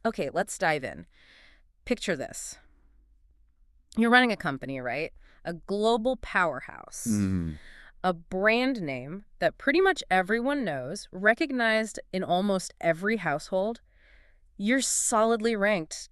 Okay, let's dive in. Picture this. You're running a company, right? A global powerhouse. Mm, A brand name that pretty much everyone knows, recognized in almost every household. You're solidly ranked,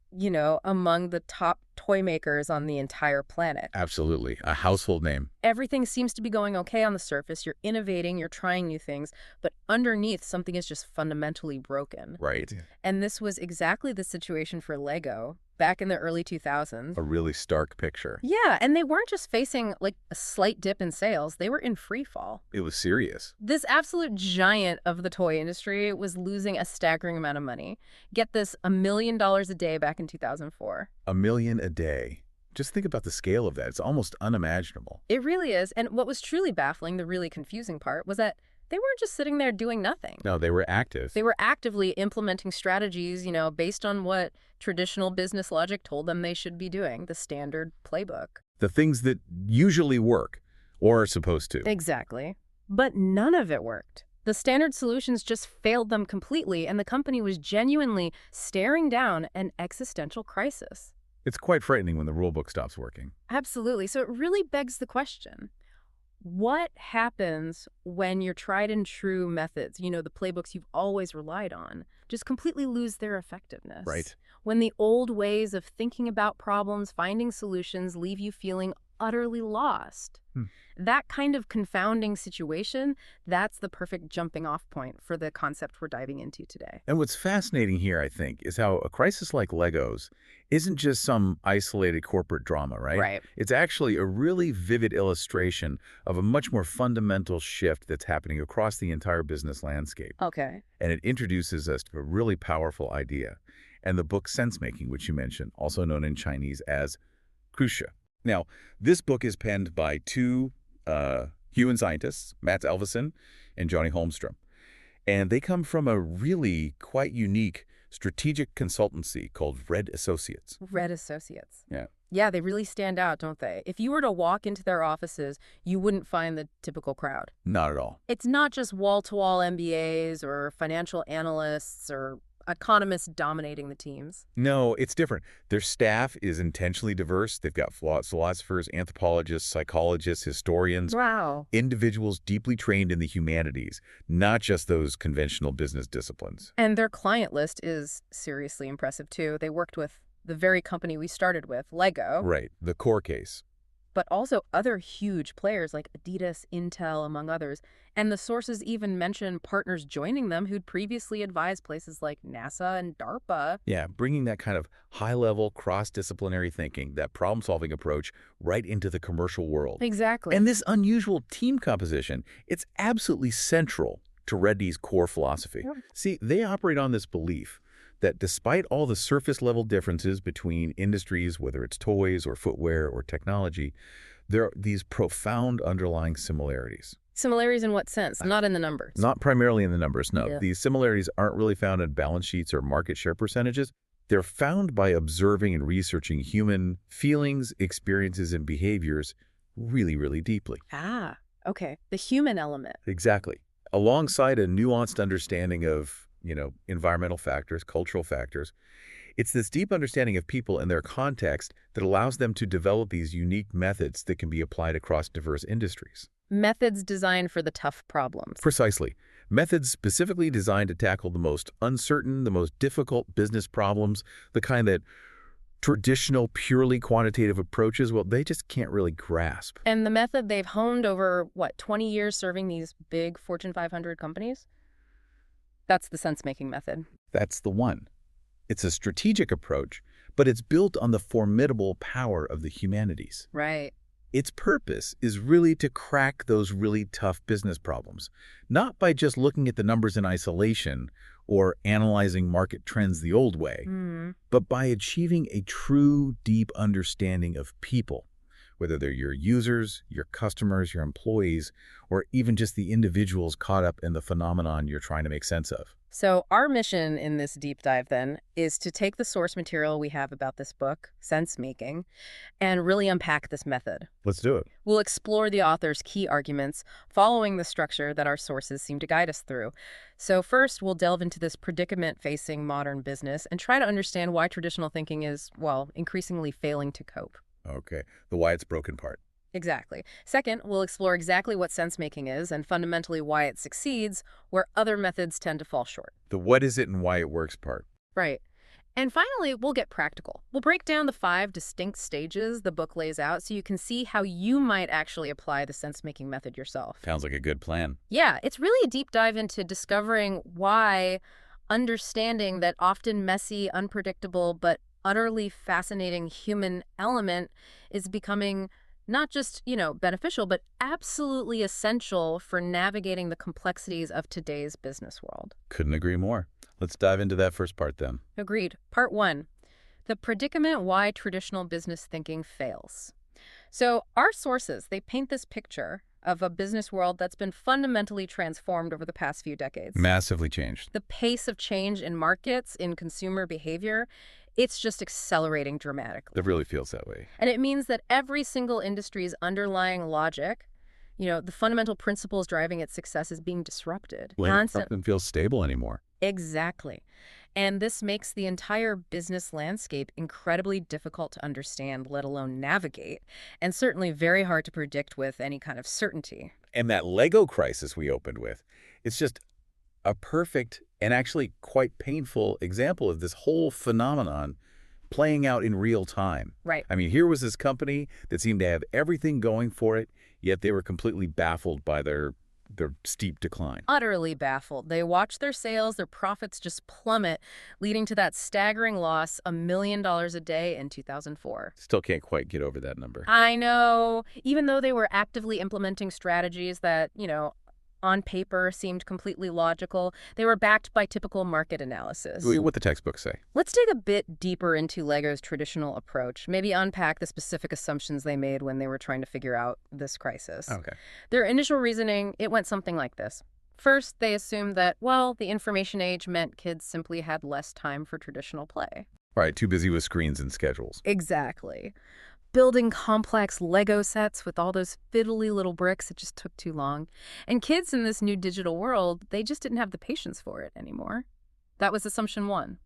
among the top toy makers on the entire planet. absolutely. A household name. Everything seems to be going okay on the surface. You're innovating, you're trying new things, but underneath, something is just fundamentally broken. Right. And this was exactly the situation for Lego back in the early 2000s. A really stark picture. Yeah, and they weren't just facing like a slight dip in sales, they were in free fall. It was serious. This absolute giant of the toy industry was losing a staggering amount of money. Get this, $1 million a day back in 2004. $1 million a day. Just think about the scale of that. It's almost unimaginable. It really is. And what was truly baffling, the really confusing part, was that they weren't just sitting there doing nothing. No, they were active. They were actively implementing strategies, based on what traditional business logic told them they should be doing, the standard playbook. The things that usually work, or are supposed to. Exactly. But none of it worked. The standard solutions just failed them completely, and the company was genuinely staring down an existential crisis. It's quite frightening when the rulebook stops working. Absolutely. So it really begs the question, what happens when your tried and true methods, the playbooks you've always relied on, just completely lose their effectiveness? Right. When the old ways of thinking about problems, finding solutions, leave you feeling utterly lost. That kind of confounding situation, that's the perfect jumping off point for the concept we're diving into today. And what's fascinating here, I think, is how a crisis like Legos isn't just some isolated corporate drama, right? Right. It's actually a really vivid illustration of a much more fundamental shift that's happening across the entire business landscape. Okay. And it introduces us to a really powerful idea. And the book Sensemaking, which you mentioned, also known in Chinese as Crucia. Now, this book is penned by two human scientists, Mats Peter and Johnny Holmstrom. And they come from a really quite unique strategic consultancy called Red Associates. Red Associates. Yeah. Yeah, they really stand out, don't they? If you were to walk into their offices, you wouldn't find the typical crowd. Not at all. It's not just wall-to-wall MBAs or financial analysts or economists dominating the teams. No, it's different. Their staff is intentionally diverse. They've got philosophers, anthropologists, psychologists, historians, Wow. individuals deeply trained in the humanities, not just those conventional business disciplines. And their client list is seriously impressive, too. They worked with the very company we started with, Lego. Right, the core case. But also other huge players like Adidas, Intel, among others. And the sources even mention partners joining them who'd previously advised places like NASA and DARPA. Yeah, bringing that kind of high-level, cross-disciplinary thinking, that problem-solving approach, right into the commercial world. Exactly. And this unusual team composition, it's absolutely central to Reddy's core philosophy. Yeah. See, they operate on this belief that despite all the surface-level differences between industries, whether it's toys or footwear or technology, there are these profound underlying similarities. Similarities in what sense? Not in the numbers. Not primarily in the numbers, no. Yeah. These similarities aren't really found in balance sheets or market share percentages. They're found by observing and researching human feelings, experiences, and behaviors really, really deeply. Ah, okay. The human element. Exactly. Alongside a nuanced understanding of environmental factors, cultural factors. It's this deep understanding of people and their context that allows them to develop these unique methods that can be applied across diverse industries. Methods designed for the tough problems. Precisely. Methods specifically designed to tackle the most uncertain, the most difficult business problems, the kind that traditional, purely quantitative approaches, well, they just can't really grasp. And the method they've honed over, 20 years serving these big Fortune 500 companies? That's the sense-making method. That's the one. It's a strategic approach, but it's built on the formidable power of the humanities. Right. Its purpose is really to crack those really tough business problems, not by just looking at the numbers in isolation or analyzing market trends the old way, but by achieving a true, deep understanding of people, whether they're your users, your customers, your employees, or even just the individuals caught up in the phenomenon you're trying to make sense of. So our mission in this deep dive, then, is to take the source material we have about this book, Sensemaking, and really unpack this method. Let's do it. We'll explore the author's key arguments, following the structure that our sources seem to guide us through. So first, we'll delve into this predicament facing modern business and try to understand why traditional thinking is, well, increasingly failing to cope. Okay. The why it's broken part. Exactly. Second, we'll explore exactly what sense-making is and fundamentally why it succeeds where other methods tend to fall short. The what is it and why it works part. Right. And finally, we'll get practical. We'll break down the 5 distinct stages the book lays out so you can see how you might actually apply the sense-making method yourself. Sounds like a good plan. Yeah, it's really a deep dive into discovering why understanding that often messy, unpredictable, but utterly fascinating human element is becoming not just, beneficial, but absolutely essential for navigating the complexities of today's business world. Couldn't agree more. Let's dive into that first part then. Agreed. Part 1, the predicament why traditional business thinking fails. So our sources, they paint this picture of a business world that's been fundamentally transformed over the past few decades. Massively changed. The pace of change in markets, in consumer behavior, it's just accelerating dramatically. It really feels that way. And it means that every single industry's underlying logic, the fundamental principles driving its success is being disrupted. Doesn't feel stable anymore. Exactly. And this makes the entire business landscape incredibly difficult to understand, let alone navigate, and certainly very hard to predict with any kind of certainty. And that Lego crisis we opened with, it's just a perfect and actually quite painful example of this whole phenomenon playing out in real time. Right. I mean, here was this company that seemed to have everything going for it, yet they were completely baffled by their steep decline. Utterly baffled. They watch their sales, their profits just plummet, leading to that staggering loss, $1 million a day in 2004. Still can't quite get over that number. I know. Even though they were actively implementing strategies that, on paper seemed completely logical, they were backed by typical market analysis. What the textbooks say. Let's dig a bit deeper into Lego's traditional approach, maybe unpack the specific assumptions they made when they were trying to figure out this crisis. Okay. Their initial reasoning, it went something like this. First, they assumed that, the information age meant kids simply had less time for traditional play. Right, too busy with screens and schedules. Exactly. Building complex Lego sets with all those fiddly little bricks, it just took too long. And kids in this new digital world, they just didn't have the patience for it anymore. That was assumption 1.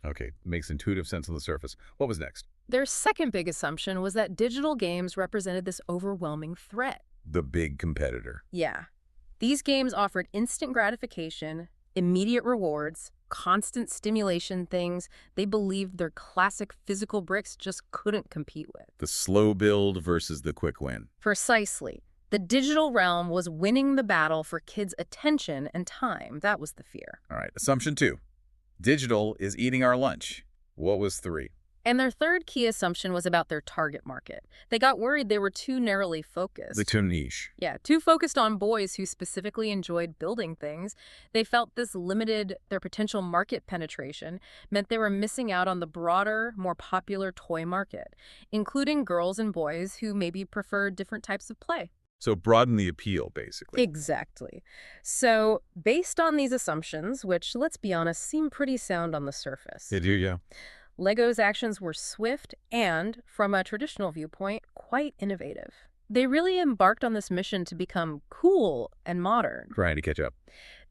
Okay, makes intuitive sense on the surface. What was next? Their second big assumption was that digital games represented this overwhelming threat. The big competitor. Yeah. These games offered instant gratification, immediate rewards, constant stimulation things they believed their classic physical bricks just couldn't compete with. The slow build versus the quick win. Precisely. The digital realm was winning the battle for kids' attention and time. That was the fear. All right, assumption 2. Digital is eating our lunch. What was 3? And their third key assumption was about their target market. They got worried they were too narrowly focused. Too niche. Yeah, too focused on boys who specifically enjoyed building things. They felt this limited their potential market penetration, meant they were missing out on the broader, more popular toy market, including girls and boys who maybe preferred different types of play. So broaden the appeal, basically. Exactly. So based on these assumptions, which, let's be honest, seem pretty sound on the surface. They do, yeah. Lego's actions were swift and, from a traditional viewpoint, quite innovative. They really embarked on this mission to become cool and modern. Trying to catch up.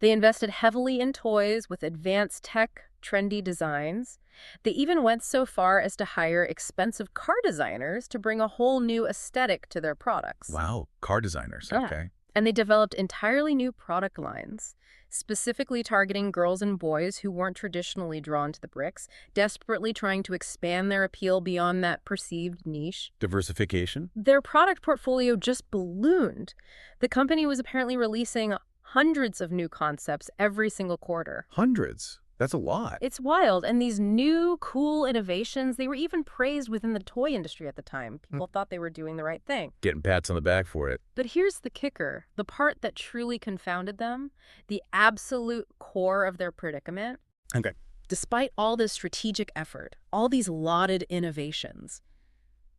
They invested heavily in toys with advanced tech, trendy designs. They even went so far as to hire expensive car designers to bring a whole new aesthetic to their products. Wow, car designers, Yeah. okay. And they developed entirely new product lines, specifically targeting girls and boys who weren't traditionally drawn to the bricks, desperately trying to expand their appeal beyond that perceived niche. Diversification? Their product portfolio just ballooned. The company was apparently releasing hundreds of new concepts every single quarter. Hundreds. That's a lot. It's wild. And these new, cool innovations, they were even praised within the toy industry at the time. People thought they were doing the right thing. Getting pats on the back for it. But here's the kicker. The part that truly confounded them, the absolute core of their predicament. Okay. Despite all this strategic effort, all these lauded innovations,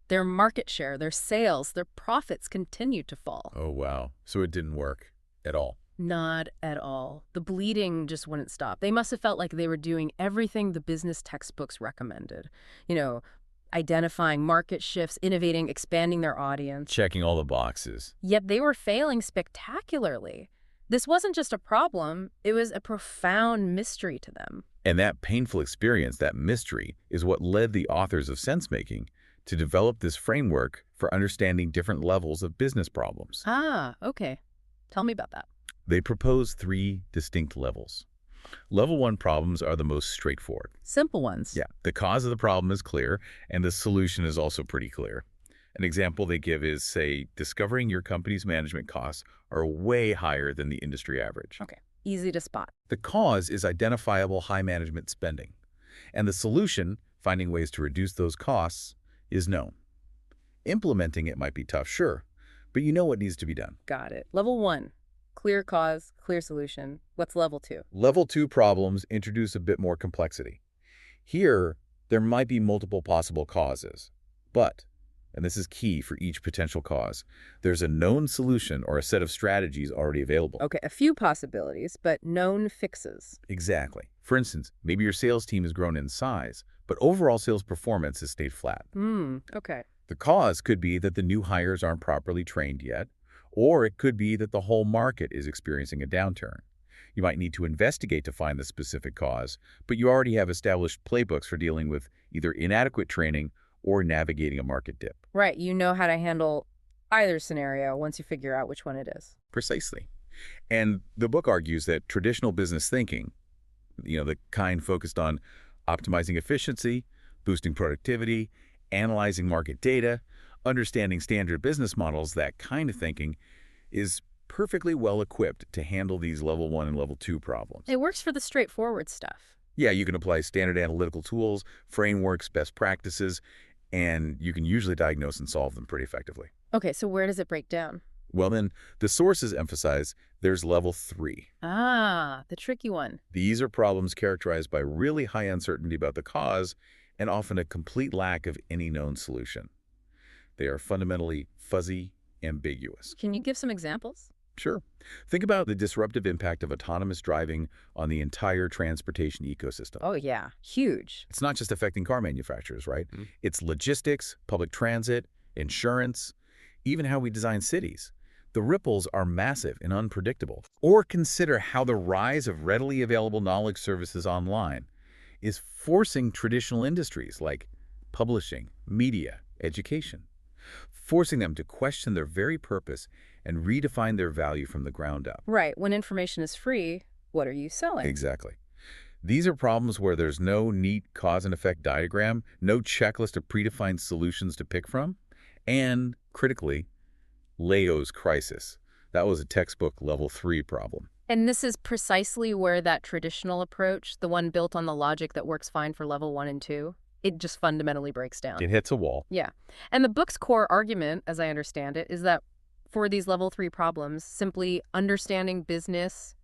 their market share, their sales, their profits continued to fall. Oh, wow. So it didn't work at all. Not at all. The bleeding just wouldn't stop. They must have felt like they were doing everything the business textbooks recommended. You know, identifying market shifts, innovating, expanding their audience. Checking all the boxes. Yet they were failing spectacularly. This wasn't just a problem, it was a profound mystery to them. And that painful experience, that mystery, is what led the authors of Sensemaking to develop this framework for understanding different levels of business problems. Ah, okay. Tell me about that. They propose 3 distinct levels. Level 1 problems are the most straightforward. Simple ones. Yeah, the cause of the problem is clear, and the solution is also pretty clear. An example they give is, say, discovering your company's management costs are way higher than the industry average. Okay, easy to spot. The cause is identifiable high management spending, and the solution, finding ways to reduce those costs, is known. Implementing it might be tough, sure, but you know what needs to be done. Got it. Level 1, clear cause, clear solution. What's level 2? Level 2 problems introduce a bit more complexity. Here, there might be multiple possible causes, but, and this is key for each potential cause, there's a known solution or a set of strategies already available. Okay, a few possibilities, but known fixes. Exactly. For instance, maybe your sales team has grown in size, but overall sales performance has stayed flat. Okay. The cause could be that the new hires aren't properly trained yet, or it could be that the whole market is experiencing a downturn. You might need to investigate to find the specific cause, but you already have established playbooks for dealing with either inadequate training or navigating a market dip. Right, you know how to handle either scenario once you figure out which one it is. Precisely. And the book argues that traditional business thinking, the kind focused on optimizing efficiency, boosting productivity, analyzing market data, understanding standard business models, that kind of thinking is perfectly well equipped to handle these level 1 and level 2 problems. It works for the straightforward stuff. Yeah, you can apply standard analytical tools, frameworks, best practices, and you can usually diagnose and solve them pretty effectively. Okay, so where does it break down? Well, then, the sources emphasize there's level 3. Ah, the tricky one. These are problems characterized by really high uncertainty about the cause and often a complete lack of any known solution. They are fundamentally fuzzy, ambiguous. Can you give some examples? Sure. Think about the disruptive impact of autonomous driving on the entire transportation ecosystem. Oh, yeah. Huge. It's not just affecting car manufacturers, right? It's logistics, public transit, insurance, even how we design cities. The ripples are massive and unpredictable. Or consider how the rise of readily available knowledge services online is forcing traditional industries like publishing, media, education, forcing them to question their very purpose and redefine their value from the ground up. Right. When information is free, what are you selling? Exactly. These are problems where there's no neat cause and effect diagram, no checklist of predefined solutions to pick from, and, critically, Leo's crisis. That was a textbook level 3 problem. And this is precisely where that traditional approach, the one built on the logic that works fine for level 1 and 2, it just fundamentally breaks down. It hits a wall. Yeah. And the book's core argument, as I understand it, is that for these level 3 problems, simply understanding business,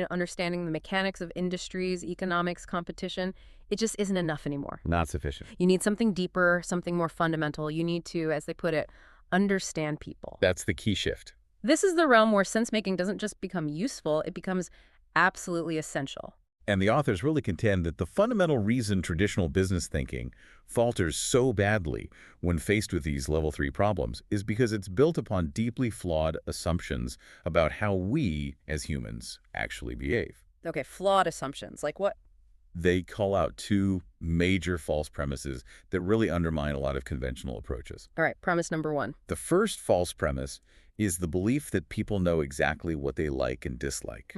understanding the mechanics of industries, economics, competition, it just isn't enough anymore. Not sufficient. You need something deeper, something more fundamental. You need to, as they put it, understand people. That's the key shift. This is the realm where sense-making doesn't just become useful, it becomes absolutely essential. And the authors really contend that the fundamental reason traditional business thinking falters so badly when faced with these level 3 problems is because it's built upon deeply flawed assumptions about how we, as humans, actually behave. Okay, flawed assumptions. Like what? They call out 2 major false premises that really undermine a lot of conventional approaches. All right, premise number 1. The first false premise is the belief that people know exactly what they like and dislike.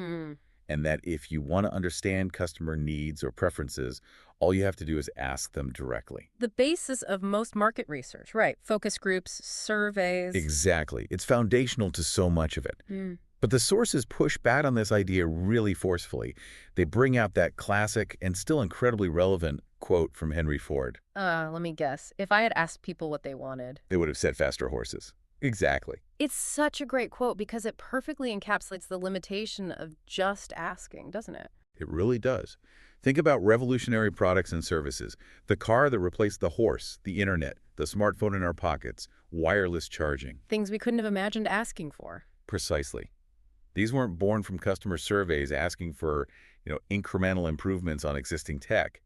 And that if you want to understand customer needs or preferences, all you have to do is ask them directly. The basis of most market research, right? Focus groups, surveys. Exactly. It's foundational to so much of it. But the sources push back on this idea really forcefully. They bring out that classic and still incredibly relevant quote from Henry Ford. Let me guess. If I had asked people what they wanted, they would have said faster horses. Exactly. It's such a great quote because it perfectly encapsulates the limitation of just asking, doesn't it? It really does. Think about revolutionary products and services. The car that replaced the horse, the internet, the smartphone in our pockets, wireless charging. Things we couldn't have imagined asking for. Precisely. These weren't born from customer surveys asking for, incremental improvements on existing tech.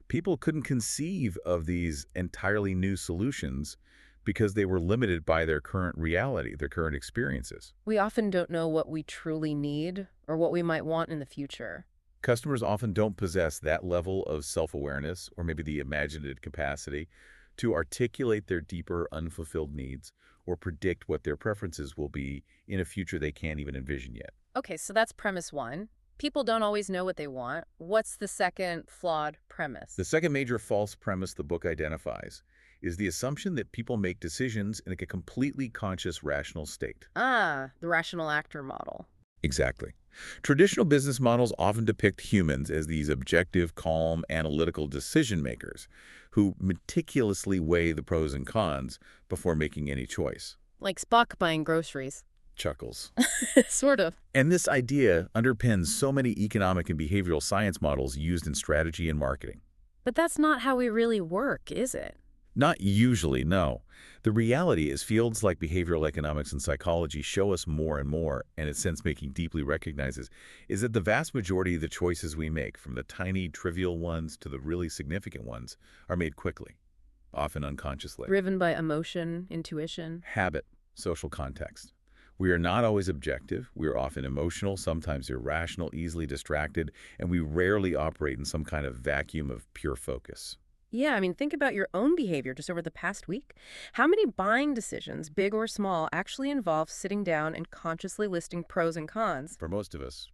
People couldn't conceive of these entirely new solutions because they were limited by their current reality, their current experiences. We often don't know what we truly need or what we might want in the future. Customers often don't possess that level of self-awareness or maybe the imaginative capacity to articulate their deeper, unfulfilled needs or predict what their preferences will be in a future they can't even envision yet. Okay, so that's premise one. People don't always know what they want. What's the second flawed premise? The second major false premise the book identifies is the assumption that people make decisions in a completely conscious, rational state. Ah, the rational actor model. Exactly. Traditional business models often depict humans as these objective, calm, analytical decision makers who meticulously weigh the pros and cons before making any choice. Like Spock buying groceries. Chuckles. Sort of. And this idea underpins so many economic and behavioral science models used in strategy and marketing. But that's not how we really work, is it? Not usually, no. The reality is fields like behavioral economics and psychology show us more and more, and its sense-making deeply recognizes, is that the vast majority of the choices we make, from the tiny, trivial ones to the really significant ones, are made quickly, often unconsciously. Driven by emotion, intuition. Habit, social context. We are not always objective. We are often emotional, sometimes irrational, easily distracted, and we rarely operate in some kind of vacuum of pure focus. Yeah, I mean, think about your own behavior just over the past week. How many buying decisions, big or small, actually involve sitting down and consciously listing pros and cons? For most of us,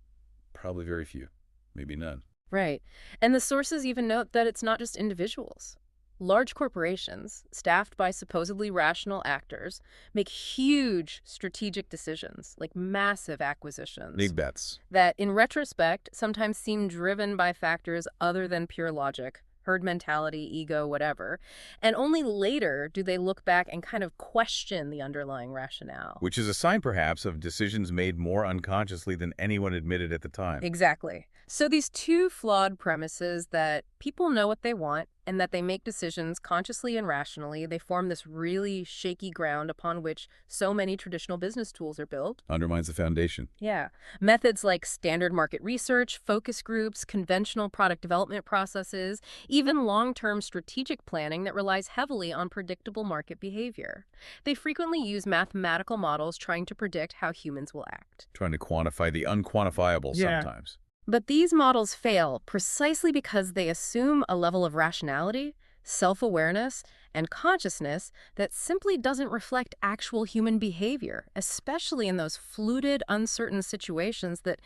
probably very few, maybe none. Right. And the sources even note that it's not just individuals. Large corporations, staffed by supposedly rational actors, make huge strategic decisions, like massive acquisitions. Big bets. That, in retrospect, sometimes seem driven by factors other than pure logic, herd mentality, ego, whatever. And only later do they look back and kind of question the underlying rationale. Which is a sign, perhaps, of decisions made more unconsciously than anyone admitted at the time. Exactly. So these two flawed premises that people know what they want and that they make decisions consciously and rationally, they form this really shaky ground upon which so many traditional business tools are built. Undermines the foundation. Yeah. Methods like standard market research, focus groups, conventional product development processes, even long-term strategic planning that relies heavily on predictable market behavior. They frequently use mathematical models trying to predict how humans will act. Trying to quantify the unquantifiable sometimes. But these models fail precisely because they assume a level of rationality, self-awareness, and consciousness that simply doesn't reflect actual human behavior, especially in those fluid, uncertain situations that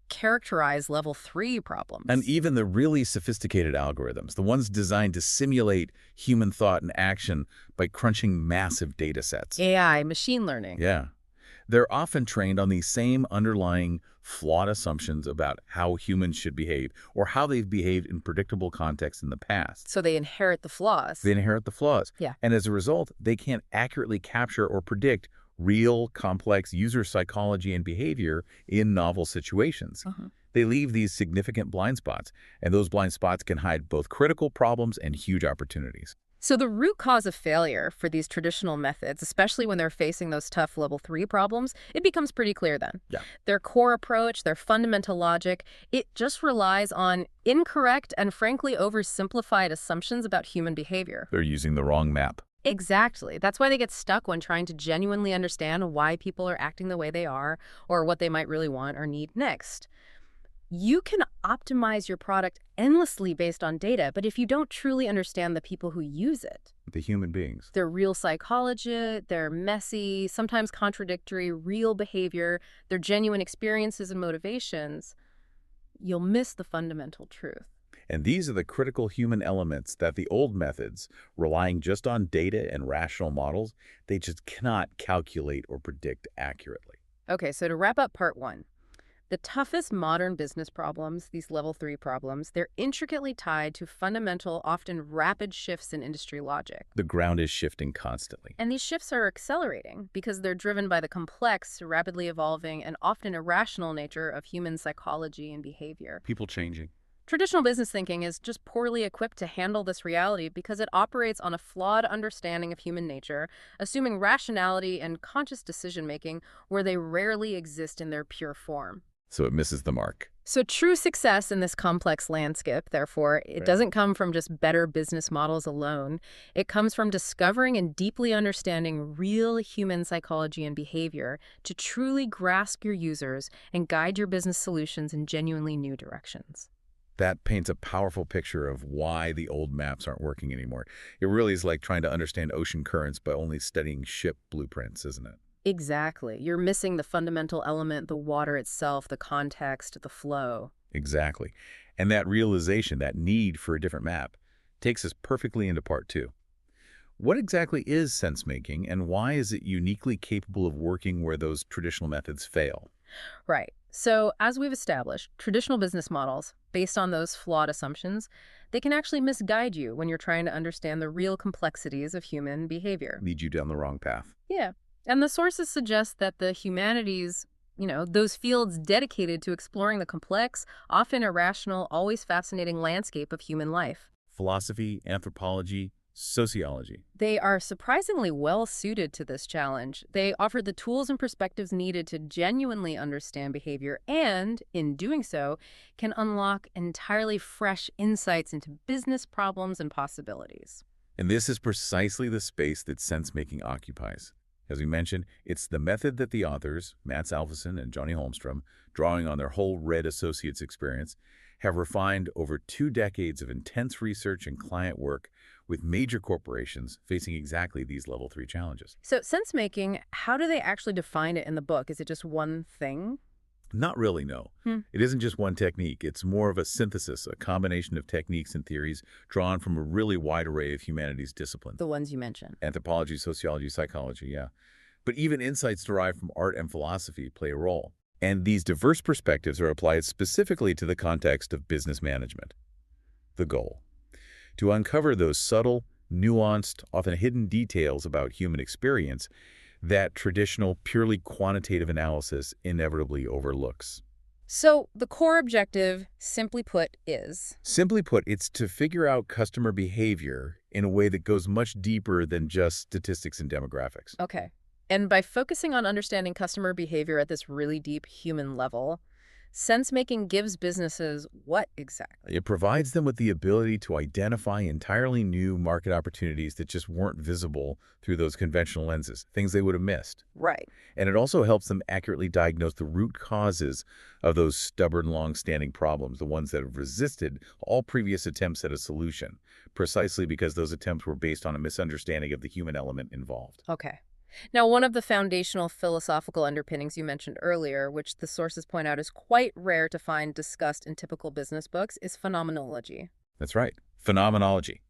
characterize level 3 problems. And even the really sophisticated algorithms, the ones designed to simulate human thought and action by crunching massive data sets. AI, machine learning. Yeah. They're often trained on these same underlying flawed assumptions about how humans should behave or how they've behaved in predictable contexts in the past. So they inherit the flaws. They inherit the flaws. Yeah. And as a result, they can't accurately capture or predict real, complex user psychology and behavior in novel situations. They leave these significant blind spots, and those blind spots can hide both critical problems and huge opportunities. So the root cause of failure for these traditional methods, especially when they're facing those tough level 3 problems, it becomes pretty clear then. Yeah. Their core approach, their fundamental logic, it just relies on incorrect and frankly oversimplified assumptions about human behavior. They're using the wrong map. Exactly. That's why they get stuck when trying to genuinely understand why people are acting the way they are or what they might really want or need next. You can optimize your product endlessly based on data, but if you don't truly understand the people who use it, The human beings. their real psychology, their messy, sometimes contradictory, real behavior, their genuine experiences and motivations, you'll miss the fundamental truth. And these are the critical human elements that the old methods, relying just on data and rational models, they just cannot calculate or predict accurately. Okay, so to wrap up part 1, the toughest modern business problems, these level 3 problems, they're intricately tied to fundamental, often rapid shifts in industry logic. The ground is shifting constantly. And these shifts are accelerating because they're driven by the complex, rapidly evolving, and often irrational nature of human psychology and behavior. People changing. Traditional business thinking is just poorly equipped to handle this reality because it operates on a flawed understanding of human nature, assuming rationality and conscious decision-making where they rarely exist in their pure form. So it misses the mark. So true success in this complex landscape, therefore, it Right. doesn't come from just better business models alone. It comes from discovering and deeply understanding real human psychology and behavior to truly grasp your users and guide your business solutions in genuinely new directions. That paints a powerful picture of why the old maps aren't working anymore. It really is like trying to understand ocean currents by only studying ship blueprints, isn't it? Exactly. You're missing the fundamental element, the water itself, the context, the flow. Exactly. And that realization, that need for a different map, takes us perfectly into part two. What exactly is sense making, and why is it uniquely capable of working where those traditional methods fail? Right. So, as we've established, traditional business models, based on those flawed assumptions, they can actually misguide you when you're trying to understand the real complexities of human behavior. Lead you down the wrong path. Yeah. And the sources suggest that the humanities, those fields dedicated to exploring the complex, often irrational, always fascinating landscape of human life. Philosophy, anthropology, sociology. They are surprisingly well suited to this challenge. They offer the tools and perspectives needed to genuinely understand behavior and, in doing so, can unlock entirely fresh insights into business problems and possibilities. And this is precisely the space that sense-making occupies. As we mentioned, it's the method that the authors, Mats Peter and Johnny Holmstrom, drawing on their whole Red Associates experience, have refined over 2 decades of intense research and client work with major corporations facing exactly these level 3 challenges. So, sense making, how do they actually define it in the book? Is it just one thing? Not really, no. Hmm. It isn't just one technique. It's more of a synthesis, a combination of techniques and theories drawn from a really wide array of humanities disciplines. The ones you mentioned. Anthropology, sociology, psychology, yeah. But even insights derived from art and philosophy play a role. And these diverse perspectives are applied specifically to the context of business management. The goal: to uncover those subtle, nuanced, often hidden details about human experience that traditional, purely quantitative analysis inevitably overlooks. So, the core objective, simply put, is Simply put, it's to figure out customer behavior in a way that goes much deeper than just statistics and demographics. okay. And by focusing on understanding customer behavior at this really deep human level, sense-making gives businesses what exactly? It provides them with the ability to identify entirely new market opportunities that just weren't visible through those conventional lenses, things they would have missed. Right. And it also helps them accurately diagnose the root causes of those stubborn, long-standing problems, the ones that have resisted all previous attempts at a solution, precisely because those attempts were based on a misunderstanding of the human element involved. Okay. Now, one of the foundational philosophical underpinnings you mentioned earlier, which the sources point out is quite rare to find discussed in typical business books, is phenomenology. That's right, phenomenology.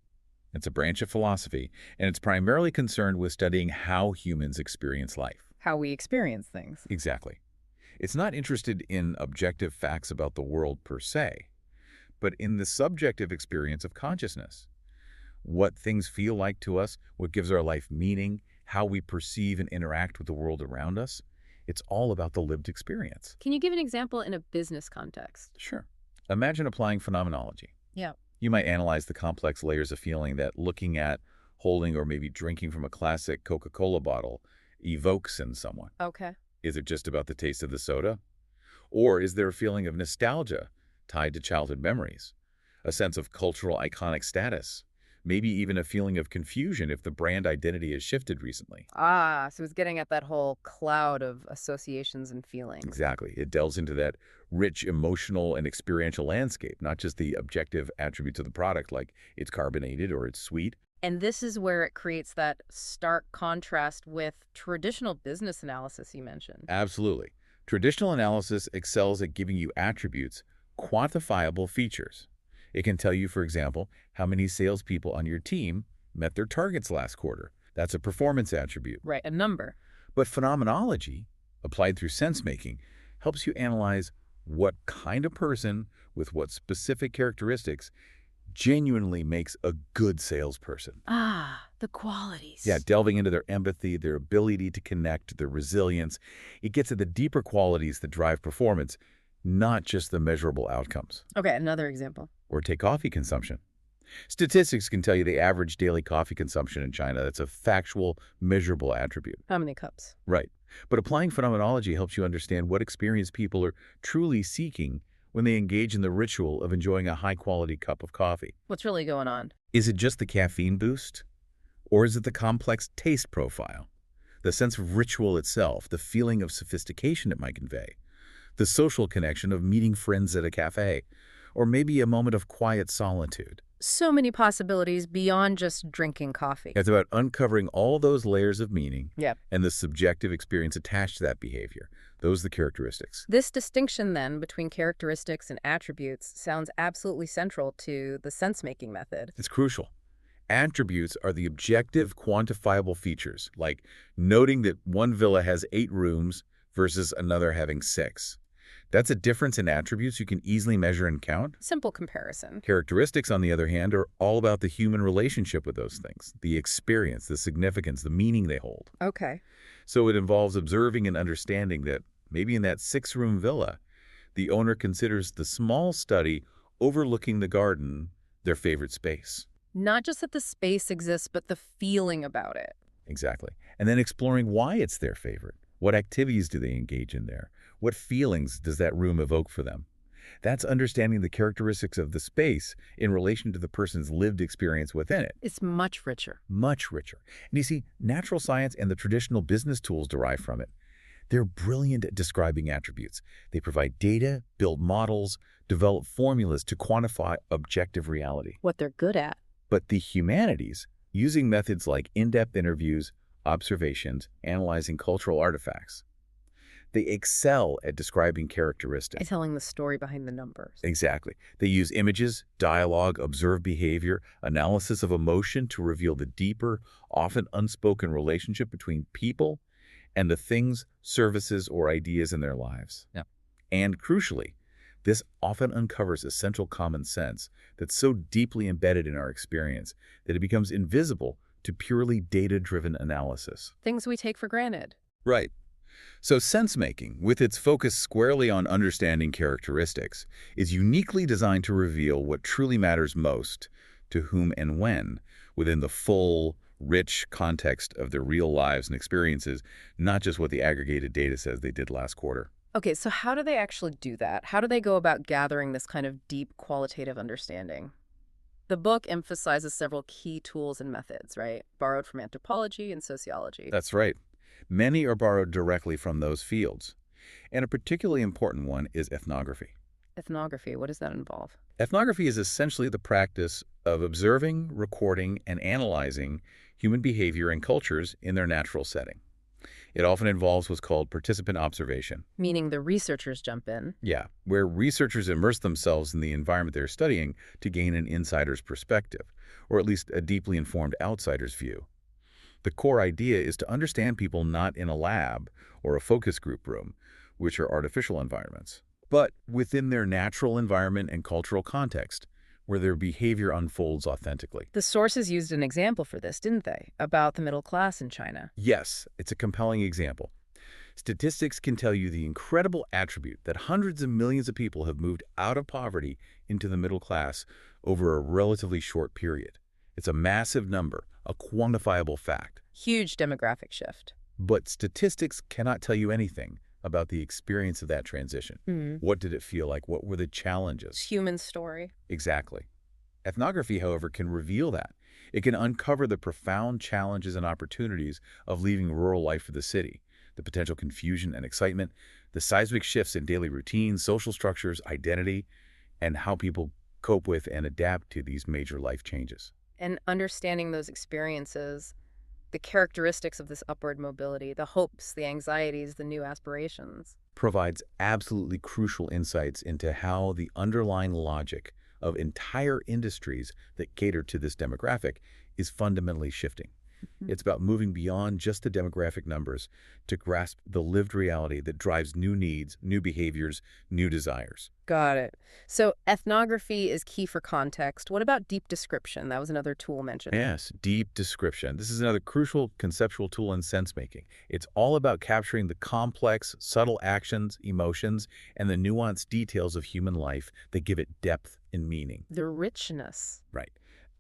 It's a branch of philosophy, and it's primarily concerned with studying how humans experience life. How we experience things. Exactly. It's not interested in objective facts about the world per se, but in the subjective experience of consciousness. What things feel like to us, what gives our life meaning, how we perceive and interact with the world around us. It's all about the lived experience. Can you give an example in a business context? Sure. Imagine applying phenomenology. Yeah. You might analyze the complex layers of feeling that looking at, holding, or maybe drinking from a classic Coca-Cola bottle evokes in someone. Okay. Is it just about the taste of the soda? Or is there a feeling of nostalgia tied to childhood memories? A sense of cultural iconic status? Maybe even a feeling of confusion if the brand identity has shifted recently. So it's getting at that whole cloud of associations and feelings. Exactly. It delves into that rich emotional and experiential landscape, not just the objective attributes of the product like it's carbonated or it's sweet. And this is where it creates that stark contrast with traditional business analysis you mentioned. Absolutely. Traditional analysis excels at giving you attributes, quantifiable features. It can tell you, for example, how many salespeople on your team met their targets last quarter. That's a performance attribute. Right, a number. But phenomenology, applied through sense-making, helps you analyze what kind of person with what specific characteristics genuinely makes a good salesperson. The qualities. Yeah, delving into their empathy, their ability to connect, their resilience. It gets at the deeper qualities that drive performance, not just the measurable outcomes. Okay, another example. Or take coffee consumption. Statistics can tell you the average daily coffee consumption in China. That's a factual, measurable attribute. How many cups? Right. But applying phenomenology helps you understand what experience people are truly seeking when they engage in the ritual of enjoying a high-quality cup of coffee. What's really going on? Is it just the caffeine boost? Or is it the complex taste profile? The sense of ritual itself, the feeling of sophistication it might convey, the social connection of meeting friends at a cafe, or maybe a moment of quiet solitude. So many possibilities beyond just drinking coffee. It's about uncovering all those layers of meaning Yep. and the subjective experience attached to that behavior. Those are the characteristics. This distinction, then, between characteristics and attributes sounds absolutely central to the sense-making method. It's crucial. Attributes are the objective, quantifiable features, like noting that one villa has 8 rooms versus another having 6. That's a difference in attributes you can easily measure and count. Simple comparison. Characteristics, on the other hand, are all about the human relationship with those things, the experience, the significance, the meaning they hold. Okay. So it involves observing and understanding that maybe in that 6-room villa, the owner considers the small study overlooking the garden their favorite space. Not just that the space exists, but the feeling about it. Exactly. And then exploring why it's their favorite. What activities do they engage in there? What feelings does that room evoke for them? That's understanding the characteristics of the space in relation to the person's lived experience within it. It's much richer. Much richer. And you see, natural science and the traditional business tools derived from it, they're brilliant at describing attributes. They provide data, build models, develop formulas to quantify objective reality. What they're good at. But the humanities, using methods like in-depth interviews, observations, analyzing cultural artifacts, they excel at describing characteristics. By telling the story behind the numbers. Exactly. They use images, dialogue, observed behavior, analysis of emotion to reveal the deeper, often unspoken relationship between people and the things, services, or ideas in their lives. Yeah. And crucially, this often uncovers essential common sense that's so deeply embedded in our experience that it becomes invisible to purely data-driven analysis. Things we take for granted. Right. So sense-making, with its focus squarely on understanding characteristics, is uniquely designed to reveal what truly matters most, to whom and when, within the full, rich context of their real lives and experiences, not just what the aggregated data says they did last quarter. Okay, so how do they actually do that? How do they go about gathering this kind of deep qualitative understanding? The book emphasizes several key tools and methods, right? Borrowed from anthropology and sociology. That's right. Many are borrowed directly from those fields. And a particularly important one is ethnography. Ethnography, what does that involve? Ethnography is essentially the practice of observing, recording, and analyzing human behavior and cultures in their natural setting. It often involves what's called participant observation. Meaning the researchers jump in. Yeah, where researchers immerse themselves in the environment they're studying to gain an insider's perspective, or at least a deeply informed outsider's view. The core idea is to understand people not in a lab or a focus group room, which are artificial environments, but within their natural environment and cultural context, where their behavior unfolds authentically. The sources used an example for this, didn't they? About the middle class in China. Yes, it's a compelling example. Statistics can tell you the incredible attribute that hundreds of millions of people have moved out of poverty into the middle class over a relatively short period. It's a massive number, a quantifiable fact. Huge demographic shift. But statistics cannot tell you anything about the experience of that transition. What did it feel like? What were the challenges? Human story. Exactly. Ethnography, however, can reveal that. It can uncover the profound challenges and opportunities of leaving rural life for the city, the potential confusion and excitement, the seismic shifts in daily routines, social structures, identity, and how people cope with and adapt to these major life changes. And understanding those experiences, the characteristics of this upward mobility, the hopes, the anxieties, the new aspirations. Provides absolutely crucial insights into how the underlying logic of entire industries that cater to this demographic is fundamentally shifting. It's about moving beyond just the demographic numbers to grasp the lived reality that drives new needs, new behaviors, new desires. Got it. So ethnography is key for context. What about deep description? That was another tool mentioned. Yes, deep description. This is another crucial conceptual tool in sense-making. It's all about capturing the complex, subtle actions, emotions, and the nuanced details of human life that give it depth and meaning. The richness. Right.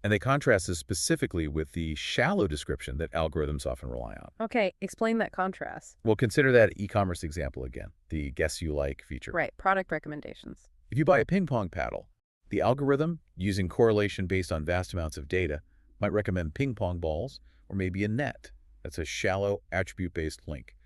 And they contrast this specifically with the shallow description that algorithms often rely on. Okay, explain that contrast. Well, consider that e-commerce example again, the guess you like feature. Right, product recommendations. If you buy a ping pong paddle, the algorithm, using correlation based on vast amounts of data, might recommend ping pong balls or maybe a net. That's a shallow, attribute-based link.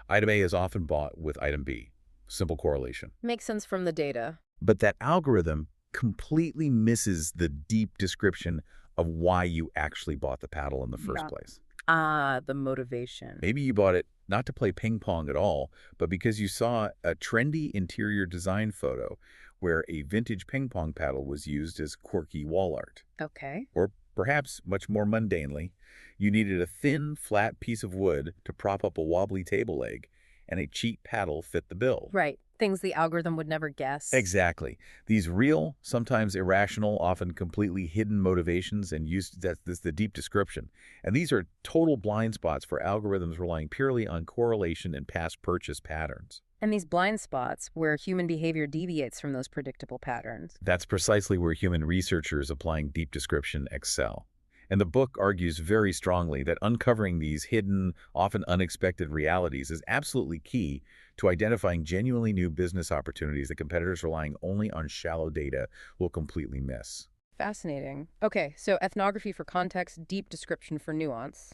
Item A is often bought with item B. Simple correlation. Makes sense from the data. But that algorithm completely misses the deep description of why you actually bought the paddle in the first place. Ah, the motivation. Maybe you bought it not to play ping pong at all, but because you saw a trendy interior design photo where a vintage ping pong paddle was used as quirky wall art. Okay. Or perhaps, much more mundanely, you needed a thin, flat piece of wood to prop up a wobbly table leg, and a cheap paddle fit the bill. Right. Things the algorithm would never guess. Exactly. These real, sometimes irrational, often completely hidden motivations and that's the deep description. And these are total blind spots for algorithms relying purely on correlation and past purchase patterns. And these blind spots where human behavior deviates from those predictable patterns. That's precisely where human researchers applying deep description excel. And the book argues very strongly that uncovering these hidden, often unexpected realities is absolutely key to identifying genuinely new business opportunities that competitors relying only on shallow data will completely miss. Fascinating. Okay, so ethnography for context, deep description for nuance.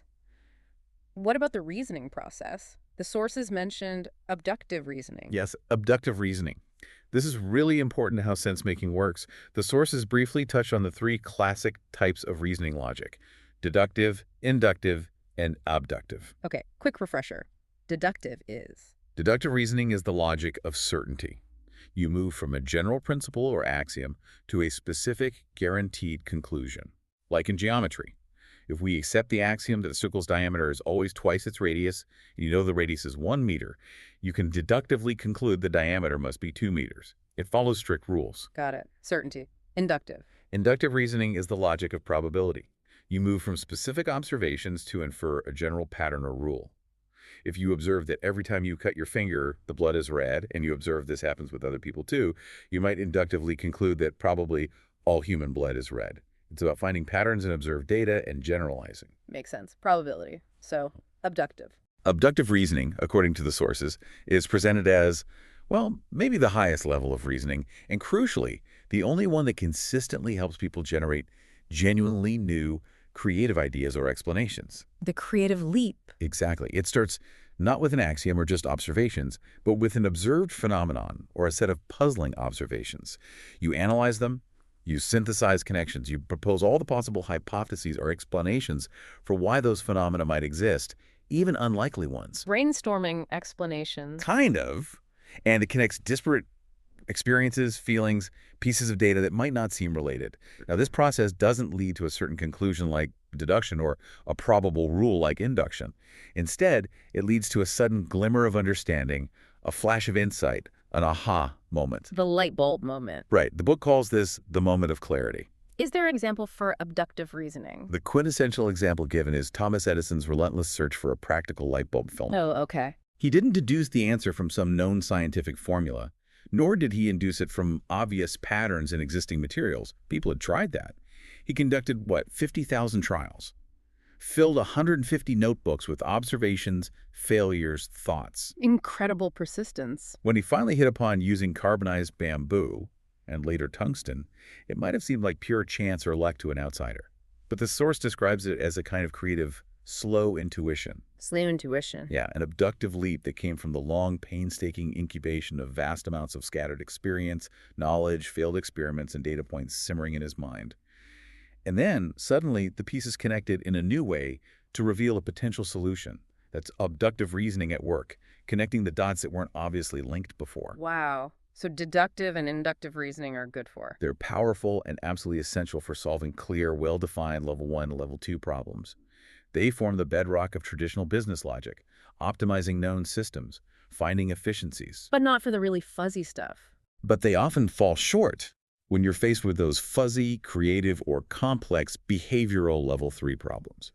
What about the reasoning process? The sources mentioned abductive reasoning. Yes, abductive reasoning. This is really important to how sense-making works. The sources briefly touch on the three classic types of reasoning logic: deductive, inductive, and abductive. Okay, quick refresher. Deductive is? Deductive reasoning is the logic of certainty. You move from a general principle or axiom to a specific, guaranteed conclusion. Like in geometry. If we accept the axiom that the circle's diameter is always twice its radius, and you know the radius is 1 meter, you can deductively conclude the diameter must be 2 meters. It follows strict rules. Got it. Certainty. Inductive. Inductive reasoning is the logic of probability. You move from specific observations to infer a general pattern or rule. If you observe that every time you cut your finger, the blood is red, and you observe this happens with other people too, you might inductively conclude that probably all human blood is red. It's about finding patterns in observed data and generalizing. Makes sense. Probability. So, abductive. Abductive reasoning, according to the sources, is presented as, well, maybe the highest level of reasoning, and crucially, the only one that consistently helps people generate genuinely new, creative ideas or explanations. The creative leap. Exactly. It starts not with an axiom or just observations, but with an observed phenomenon or a set of puzzling observations. You analyze them, you synthesize connections, you propose all the possible hypotheses or explanations for why those phenomena might exist, even unlikely ones. Brainstorming explanations. Kind of. And it connects disparate experiences, feelings, pieces of data that might not seem related. Now, this process doesn't lead to a certain conclusion like deduction or a probable rule like induction. Instead, it leads to a sudden glimmer of understanding, a flash of insight, an aha moment. The light bulb moment. Right. The book calls this the moment of clarity. Is there an example for abductive reasoning? The quintessential example given is Thomas Edison's relentless search for a practical light bulb filament. Oh, okay. He didn't deduce the answer from some known scientific formula, nor did he induce it from obvious patterns in existing materials. People had tried that. He conducted, 50,000 trials, filled 150 notebooks with observations, failures, thoughts. Incredible persistence. When he finally hit upon using carbonized bamboo, and later tungsten, it might have seemed like pure chance or luck to an outsider. But the source describes it as a kind of creative, slow intuition. Slow intuition. Yeah, an abductive leap that came from the long, painstaking incubation of vast amounts of scattered experience, knowledge, failed experiments, and data points simmering in his mind. And then, suddenly, the pieces connected in a new way to reveal a potential solution. That's abductive reasoning at work, connecting the dots that weren't obviously linked before. Wow. So deductive and inductive reasoning are good for? They're powerful and absolutely essential for solving clear, well-defined level 1 and level 2 problems. They form the bedrock of traditional business logic, optimizing known systems, finding efficiencies. But not for the really fuzzy stuff. But they often fall short when you're faced with those fuzzy, creative, or complex behavioral level 3 problems.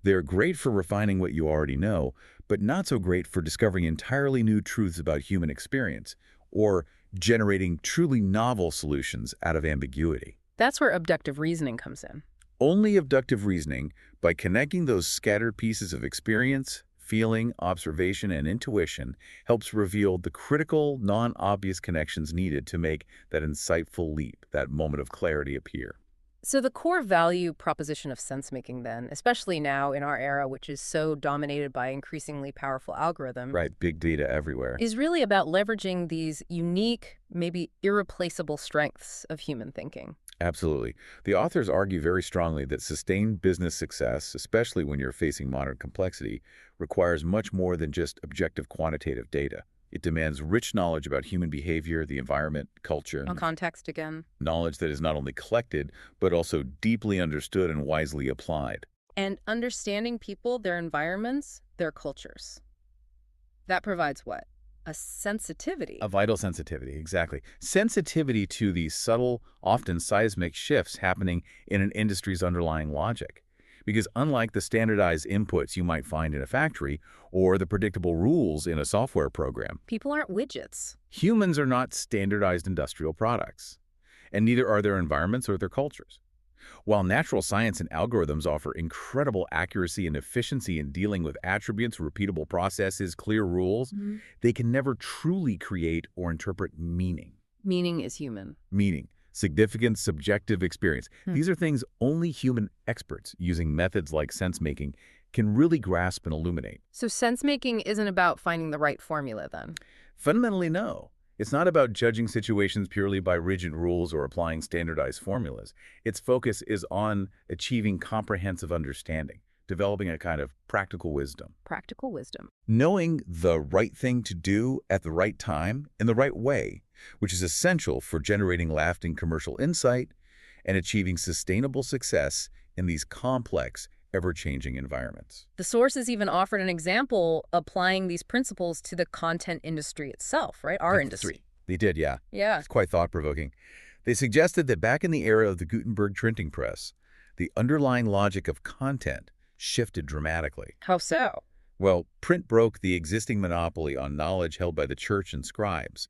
They're great for refining what you already know, but not so great for discovering entirely new truths about human experience or generating truly novel solutions out of ambiguity. That's where abductive reasoning comes in. Only abductive reasoning, by connecting those scattered pieces of experience, feeling, observation, and intuition, helps reveal the critical, non-obvious connections needed to make that insightful leap, that moment of clarity appear. So the core value proposition of sense-making then, especially now in our era, which is so dominated by increasingly powerful algorithms, Right, big data everywhere. is really about leveraging these unique, maybe irreplaceable strengths of human thinking. Absolutely. The authors argue very strongly that sustained business success, especially when you're facing modern complexity, requires much more than just objective quantitative data. It demands rich knowledge about human behavior, the environment, culture, No context again. knowledge that is not only collected, but also deeply understood and wisely applied. And understanding people, their environments, their cultures. That provides what? A sensitivity. A vital sensitivity, exactly. Sensitivity to the subtle, often seismic shifts happening in an industry's underlying logic. Because unlike the standardized inputs you might find in a factory or the predictable rules in a software program, People aren't widgets. humans are not standardized industrial products, and neither are their environments or their cultures. While natural science and algorithms offer incredible accuracy and efficiency in dealing with attributes, repeatable processes, clear rules, they can never truly create or interpret meaning. Meaning is human. Meaning, significant subjective experience. These are things only human experts using methods like sense-making can really grasp and illuminate. So sense-making isn't about finding the right formula then. Fundamentally, no. It's not about judging situations purely by rigid rules or applying standardized formulas. Its focus is on achieving comprehensive understanding, developing a kind of practical wisdom. Practical wisdom. Knowing the right thing to do at the right time in the right way, which is essential for generating lasting commercial insight and achieving sustainable success in these complex, ever-changing environments. The sources even offered an example applying these principles to the content industry itself, right? Our industry. They did, yeah. Yeah. It's quite thought-provoking. They suggested that back in the era of the Gutenberg printing press, the underlying logic of content shifted dramatically. How so? Well, print broke the existing monopoly on knowledge held by the church and scribes,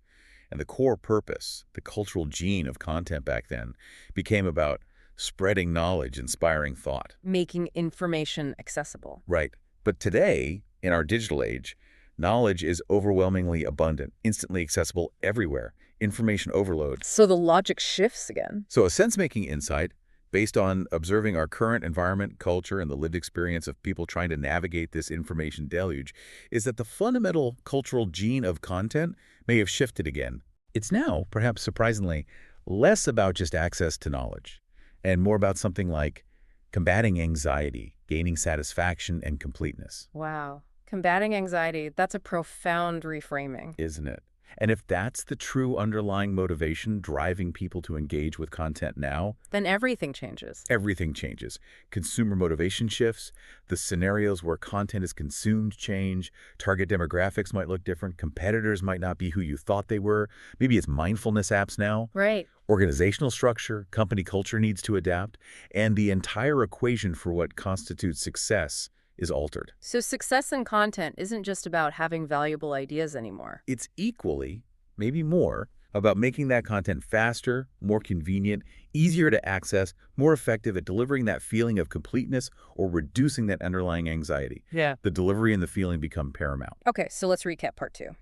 and the core purpose, the cultural gene of content back then, became about spreading knowledge, inspiring thought. Making information accessible. Right. But today, in our digital age, knowledge is overwhelmingly abundant, instantly accessible everywhere, information overload. So the logic shifts again. So a sense-making insight, based on observing our current environment, culture, and the lived experience of people trying to navigate this information deluge, is that the fundamental cultural gene of content may have shifted again. It's now, perhaps surprisingly, less about just access to knowledge, and more about something like combating anxiety, gaining satisfaction, and completeness. Wow. Combating anxiety, that's a profound reframing. Isn't it? And if that's the true underlying motivation driving people to engage with content now, Then everything changes. everything changes. Consumer motivation shifts, the scenarios where content is consumed change, target demographics might look different, competitors might not be who you thought they were, maybe it's mindfulness apps now, Right. organizational structure, company culture needs to adapt, and the entire equation for what constitutes success is altered. So success in content isn't just about having valuable ideas anymore. It's equally, maybe more, about making that content faster, more convenient, easier to access, more effective at delivering that feeling of completeness or reducing that underlying anxiety. Yeah. The delivery and the feeling become paramount. Okay, so let's recap part 2.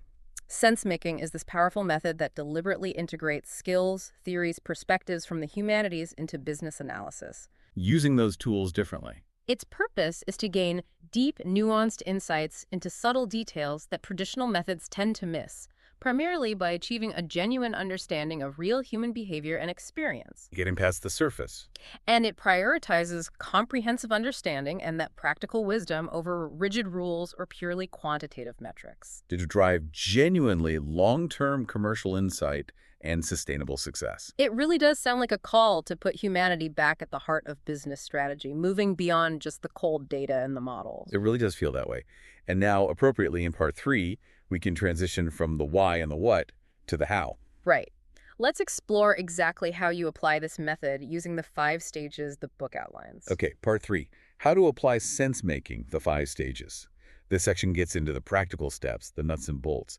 Sense-making is this powerful method that deliberately integrates skills, theories, perspectives from the humanities into business analysis. Using those tools differently. Its purpose is to gain deep, nuanced insights into subtle details that traditional methods tend to miss, primarily by achieving a genuine understanding of real human behavior and experience. Getting past the surface. And it prioritizes comprehensive understanding and that practical wisdom over rigid rules or purely quantitative metrics. To drive genuinely long-term commercial insight and sustainable success. It really does sound like a call to put humanity back at the heart of business strategy, moving beyond just the cold data and the models. It really does feel that way. And now, appropriately, in part 3, we can transition from the why and the what to the how. Right. Let's explore exactly how you apply this method using the 5 stages the book outlines. Okay, part 3, how to apply sense-making, the 5 stages. This section gets into the practical steps, the nuts and bolts.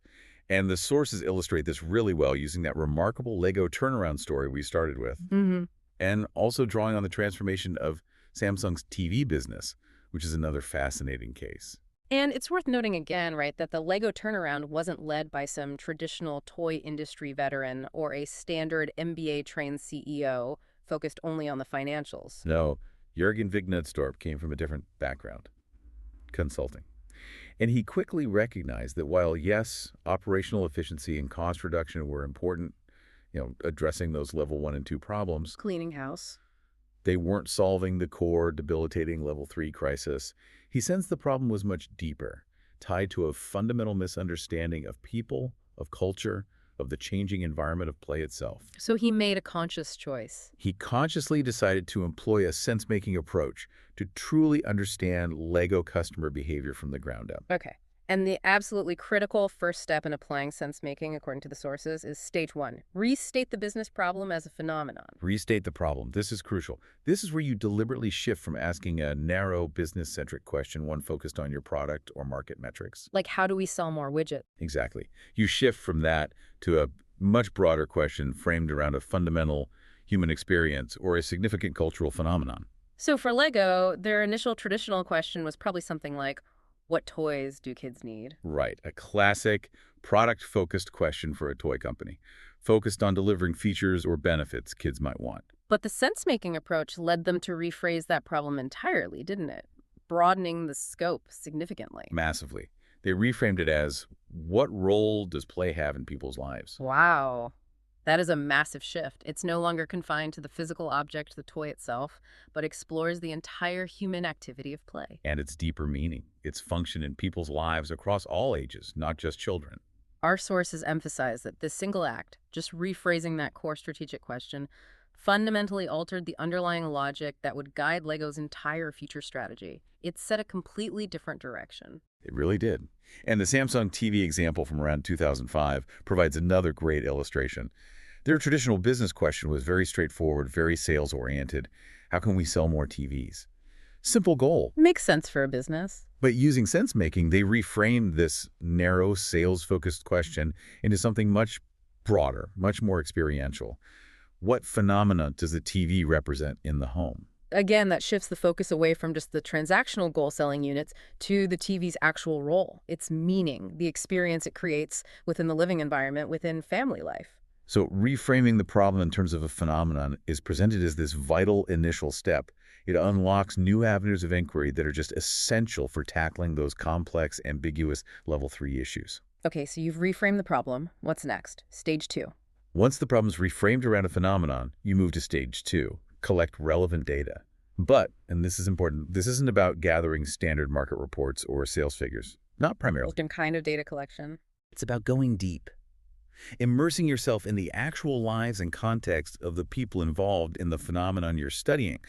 And the sources illustrate this really well using that remarkable Lego turnaround story we started with. And also drawing on the transformation of Samsung's TV business, which is another fascinating case. And it's worth noting again, right, that the Lego turnaround wasn't led by some traditional toy industry veteran or a standard MBA-trained CEO focused only on the financials. No, Jürgen Vignudstorp came from a different background, consulting. And he quickly recognized that while, yes, operational efficiency and cost reduction were important, addressing those level 1 and 2 problems, Cleaning house. they weren't solving the core, debilitating level 3 crisis. He sensed the problem was much deeper, tied to a fundamental misunderstanding of people, of culture, of the changing environment of play itself. So he made a conscious choice. He consciously decided to employ a sense-making approach to truly understand Lego customer behavior from the ground up. Okay. And the absolutely critical first step in applying sense-making, according to the sources, is stage 1. Restate the business problem as a phenomenon. Restate the problem. This is crucial. This is where you deliberately shift from asking a narrow business-centric question, one focused on your product or market metrics. Like, how do we sell more widgets? Exactly. You shift from that to a much broader question framed around a fundamental human experience or a significant cultural phenomenon. So for Lego, their initial traditional question was probably something like, what toys do kids need? Right. A classic product-focused question for a toy company, focused on delivering features or benefits kids might want. But the sense-making approach led them to rephrase that problem entirely, didn't it? Broadening the scope significantly. Massively. They reframed it as, what role does play have in people's lives? Wow. That is a massive shift. It's no longer confined to the physical object, the toy itself, but explores the entire human activity of play. And its deeper meaning, its function in people's lives across all ages, not just children. Our sources emphasize that this single act, just rephrasing that core strategic question, fundamentally altered the underlying logic that would guide Lego's entire future strategy. It set a completely different direction. It really did. And the Samsung TV example from around 2005 provides another great illustration. Their traditional business question was very straightforward, very sales-oriented. How can we sell more TVs? Simple goal. Makes sense for a business. But using sense-making, they reframed this narrow, sales-focused question into something much broader, much more experiential. What phenomena does the TV represent in the home? Again, that shifts the focus away from just the transactional goal-selling units to the TV's actual role, its meaning, the experience it creates within the living environment, within family life. So reframing the problem in terms of a phenomenon is presented as this vital initial step. It unlocks new avenues of inquiry that are just essential for tackling those complex, ambiguous level 3 issues. Okay, so you've reframed the problem. What's next? Stage 2. Once the problem's reframed around a phenomenon, you move to stage 2. Collect relevant data. But, and this is important, this isn't about gathering standard market reports or sales figures. Not primarily. Some kind of data collection. It's about going deep. Immersing yourself in the actual lives and context of the people involved in the phenomenon you're studying.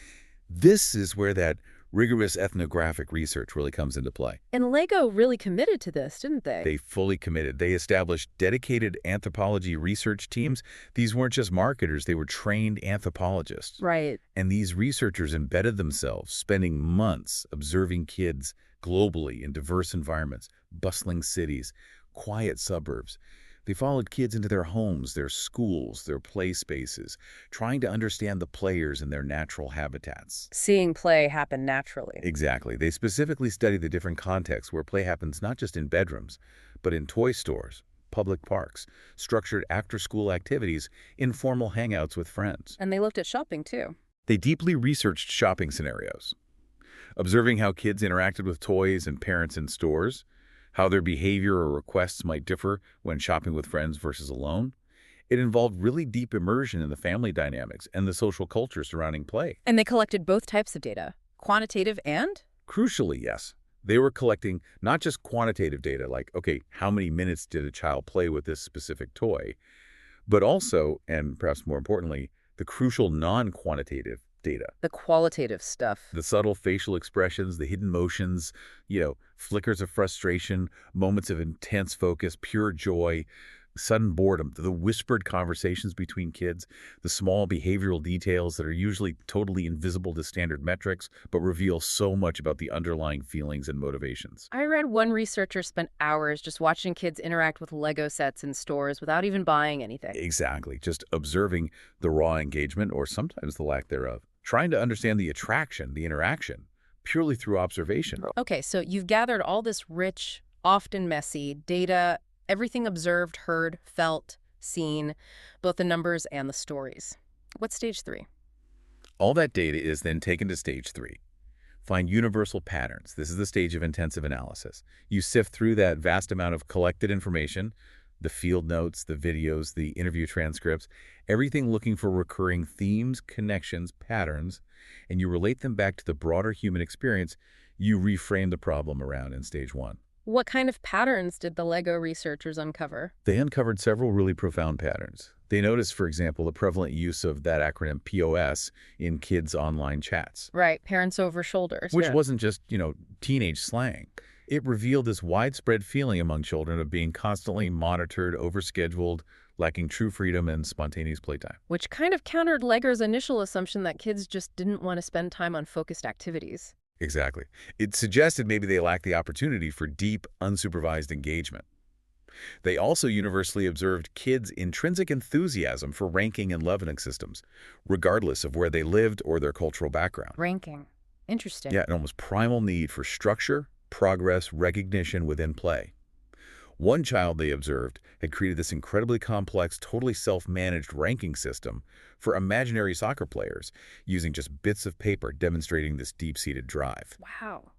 This is where that rigorous ethnographic research really comes into play. And Lego really committed to this, didn't they? They fully committed. They established dedicated anthropology research teams. These weren't just marketers, they were trained anthropologists. Right. And these researchers embedded themselves, spending months observing kids globally in diverse environments, bustling cities, quiet suburbs. They followed kids into their homes, their schools, their play spaces, trying to understand the players in their natural habitats. Seeing play happen naturally. Exactly. They specifically study the different contexts where play happens not just in bedrooms, but in toy stores, public parks, structured after-school activities, informal hangouts with friends. And they looked at shopping, too. They deeply researched shopping scenarios, observing how kids interacted with toys and parents in stores, how their behavior or requests might differ when shopping with friends versus alone. It involved really deep immersion in the family dynamics and the social culture surrounding play. And they collected both types of data, quantitative and? Crucially, yes. They were collecting not just quantitative data like, okay, how many minutes did a child play with this specific toy, but also, and perhaps more importantly, the crucial non-quantitative data. The qualitative stuff. The subtle facial expressions, the hidden motions, flickers of frustration, moments of intense focus, pure joy, sudden boredom, the whispered conversations between kids, the small behavioral details that are usually totally invisible to standard metrics, but reveal so much about the underlying feelings and motivations. I read one researcher spent hours just watching kids interact with Lego sets in stores without even buying anything. Exactly, just observing the raw engagement, or sometimes the lack thereof. Trying to understand the attraction, the interaction, purely through observation. Okay, so you've gathered all this rich, often messy data, everything observed, heard, felt, seen, both the numbers and the stories. What's stage 3? All that data is then taken to stage 3. Find universal patterns. This is the stage of intensive analysis. You sift through that vast amount of collected information, the field notes, the videos, the interview transcripts, everything looking for recurring themes, connections, patterns, and you relate them back to the broader human experience you reframe the problem around in stage 1. What kind of patterns did the Lego researchers uncover? They uncovered several really profound patterns. They noticed, for example, the prevalent use of that acronym POS in kids' online chats. Right, parents over shoulders. Which wasn't just, teenage slang. It revealed this widespread feeling among children of being constantly monitored, overscheduled, lacking true freedom and spontaneous playtime. Which kind of countered Lego's initial assumption that kids just didn't want to spend time on focused activities. Exactly. It suggested maybe they lacked the opportunity for deep, unsupervised engagement. They also universally observed kids' intrinsic enthusiasm for ranking and leveling systems, regardless of where they lived or their cultural background. Ranking. Interesting. Yeah, an almost primal need for structure, progress, recognition within play. One child they observed had created this incredibly complex, totally self-managed ranking system for imaginary soccer players, using just bits of paper demonstrating this deep-seated drive. Wow.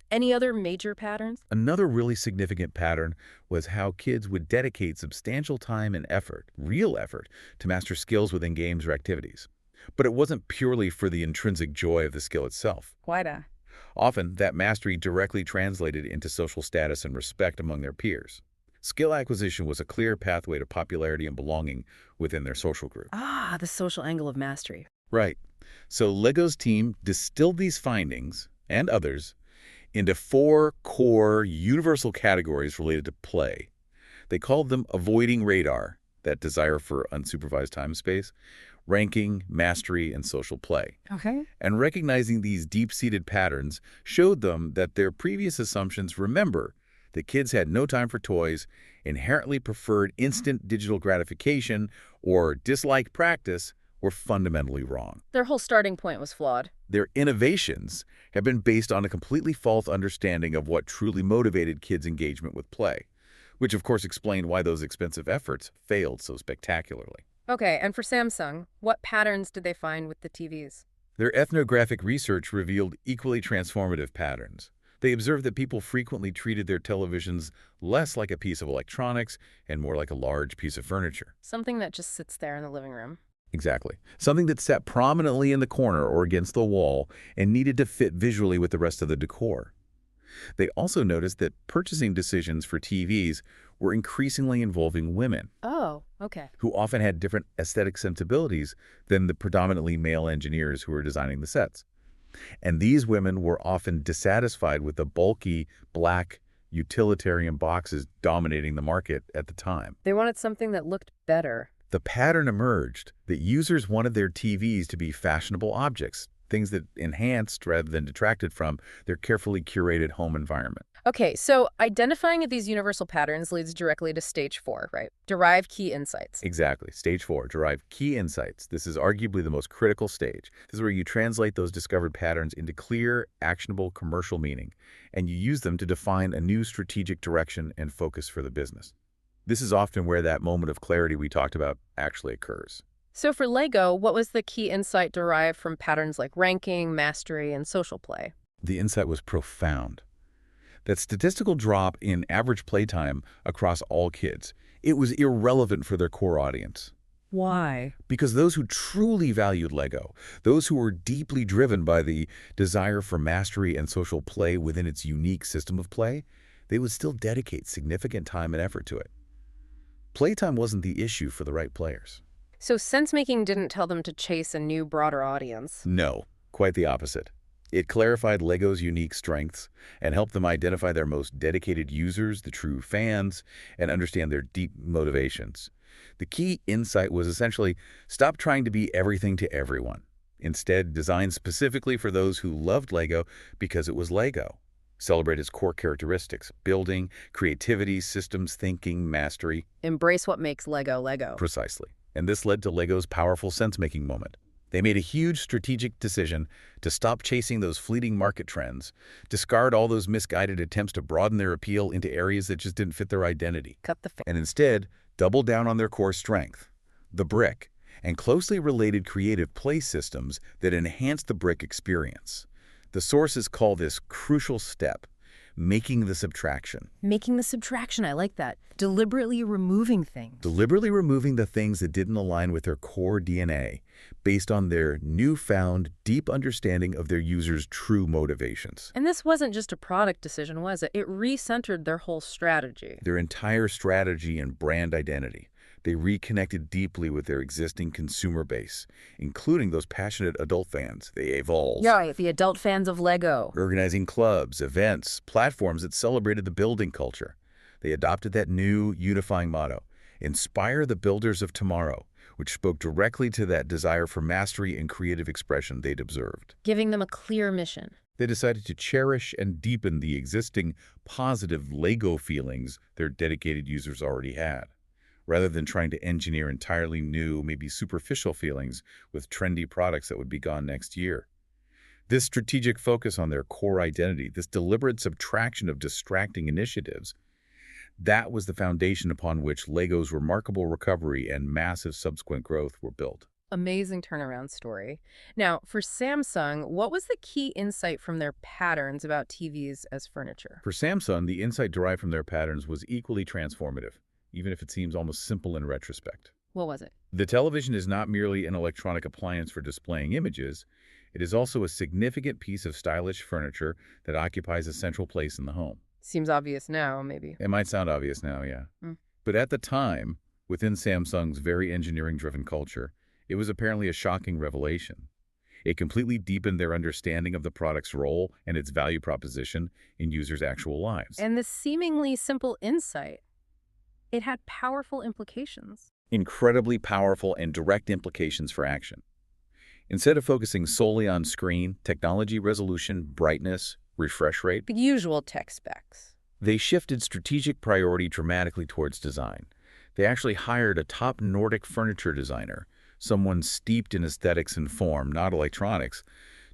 Any other major patterns? Another really significant pattern was how kids would dedicate substantial time and effort, real effort, to master skills within games or activities. But it wasn't purely for the intrinsic joy of the skill itself. Quite a. Often, that mastery directly translated into social status and respect among their peers. Skill acquisition was a clear pathway to popularity and belonging within their social group. Ah, the social angle of mastery. Right. So Lego's team distilled these findings, and others, into 4 core universal categories related to play. They called them avoiding radar, that desire for unsupervised time and space, ranking, mastery, and social play. Okay. And recognizing these deep-seated patterns showed them that their previous assumptions, remember, that kids had no time for toys, inherently preferred instant digital gratification, or disliked practice, were fundamentally wrong. Their whole starting point was flawed. Their innovations have been based on a completely false understanding of what truly motivated kids' engagement with play, which of course explained why those expensive efforts failed so spectacularly. Okay, and for Samsung, what patterns did they find with the TVs? Their ethnographic research revealed equally transformative patterns. They observed that people frequently treated their televisions less like a piece of electronics and more like a large piece of furniture. Something that just sits there in the living room. Exactly. Something that sat prominently in the corner or against the wall and needed to fit visually with the rest of the decor. They also noticed that purchasing decisions for TVs were increasingly involving women. Oh, okay. Who often had different aesthetic sensibilities than the predominantly male engineers who were designing the sets. And these women were often dissatisfied with the bulky, black, utilitarian boxes dominating the market at the time. They wanted something that looked better. The pattern emerged that users wanted their TVs to be fashionable objects, things that enhanced rather than detracted from their carefully curated home environment. Okay, so identifying these universal patterns leads directly to stage 4, right? Derive key insights. Exactly. Stage 4, derive key insights. This is arguably the most critical stage. This is where you translate those discovered patterns into clear, actionable commercial meaning, and you use them to define a new strategic direction and focus for the business. This is often where that moment of clarity we talked about actually occurs. So for Lego, what was the key insight derived from patterns like ranking, mastery, and social play? The insight was profound. That statistical drop in average playtime across all kids, it was irrelevant for their core audience. Why? Because those who truly valued Lego, those who were deeply driven by the desire for mastery and social play within its unique system of play, they would still dedicate significant time and effort to it. Playtime wasn't the issue for the right players. So Sensemaking didn't tell them to chase a new, broader audience. No, quite the opposite. It clarified LEGO's unique strengths and helped them identify their most dedicated users, the true fans, and understand their deep motivations. The key insight was essentially, stop trying to be everything to everyone. Instead, design specifically for those who loved LEGO because it was LEGO. Celebrate its core characteristics: building, creativity, systems thinking, mastery. Embrace what makes LEGO LEGO. Precisely. And this led to LEGO's powerful sense-making moment. They made a huge strategic decision to stop chasing those fleeting market trends, discard all those misguided attempts to broaden their appeal into areas that just didn't fit their identity, and instead double down on their core strength, the brick, and closely related creative play systems that enhance the brick experience. The sources call this crucial step, making the subtraction. Making the subtraction, I like that. Deliberately removing things. Deliberately removing the things that didn't align with their core DNA, based on their newfound, deep understanding of their users' true motivations. And this wasn't just a product decision, was it? It recentered their whole strategy. Their entire strategy and brand identity. They reconnected deeply with their existing consumer base, including those passionate adult fans, the AVOLs. Yeah, the adult fans of LEGO. Organizing clubs, events, platforms that celebrated the building culture. They adopted that new, unifying motto, inspire the builders of tomorrow, which spoke directly to that desire for mastery and creative expression they'd observed. Giving them a clear mission. They decided to cherish and deepen the existing positive LEGO feelings their dedicated users already had, rather than trying to engineer entirely new, maybe superficial feelings with trendy products that would be gone next year. This strategic focus on their core identity, this deliberate subtraction of distracting initiatives, that was the foundation upon which LEGO's remarkable recovery and massive subsequent growth were built. Amazing turnaround story. Now, for Samsung, what was the key insight from their patterns about TVs as furniture? For Samsung, the insight derived from their patterns was equally transformative, even if it seems almost simple in retrospect. What was it? The television is not merely an electronic appliance for displaying images. It is also a significant piece of stylish furniture that occupies a central place in the home. Seems obvious now, maybe. It might sound obvious now, yeah. But at the time, within Samsung's very engineering-driven culture, it was apparently a shocking revelation. It completely deepened their understanding of the product's role and its value proposition in users' actual lives. And this seemingly simple insight, it had powerful implications. Incredibly powerful and direct implications for action. Instead of focusing solely on screen, technology resolution, brightness, refresh rate, The usual tech specs. they shifted strategic priority dramatically towards design. They actually hired a top Nordic furniture designer, someone steeped in aesthetics and form, not electronics,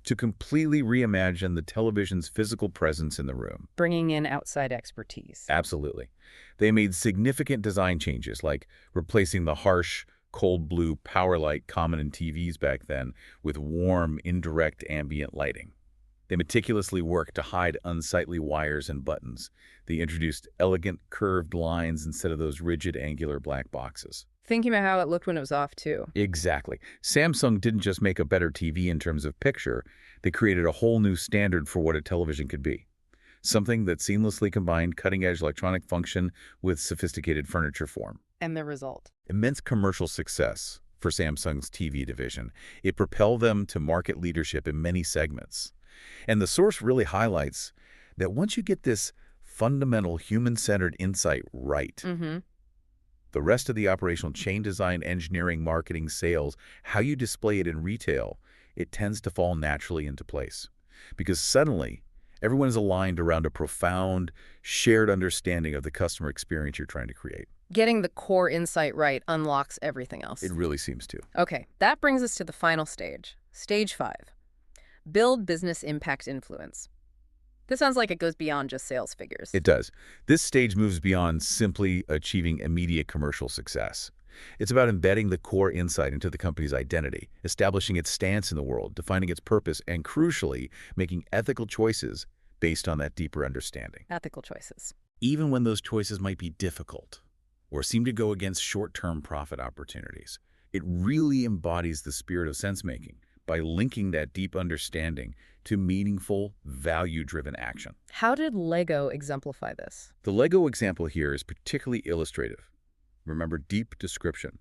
to completely reimagine the television's physical presence in the room. Bringing in outside expertise. Absolutely. They made significant design changes, like replacing the harsh, cold blue power light common in TVs back then with warm, indirect ambient lighting. They meticulously worked to hide unsightly wires and buttons. They introduced elegant, curved lines instead of those rigid, angular black boxes. Thinking about how it looked when it was off, too. Exactly. Samsung didn't just make a better TV in terms of picture. They created a whole new standard for what a television could be. Something that seamlessly combined cutting-edge electronic function with sophisticated furniture form. And the result? Immense commercial success for Samsung's TV division. It propelled them to market leadership in many segments. And the source really highlights that once you get this fundamental human-centered insight right, the rest of the operational chain design, engineering, marketing, sales, how you display it in retail, it tends to fall naturally into place. Because suddenly, everyone is aligned around a profound, shared understanding of the customer experience you're trying to create. Getting the core insight right unlocks everything else. It really seems to. Okay, that brings us to the final stage. Stage 5. Build business impact influence. This sounds like it goes beyond just sales figures. It does. This stage moves beyond simply achieving immediate commercial success. It's about embedding the core insight into the company's identity, establishing its stance in the world, defining its purpose, and crucially, making ethical choices based on that deeper understanding. Ethical choices. Even when those choices might be difficult or seem to go against short-term profit opportunities. It really embodies the spirit of sense-making by linking that deep understanding to meaningful, value-driven action. How did LEGO exemplify this? The LEGO example here is particularly illustrative. Remember, deep description.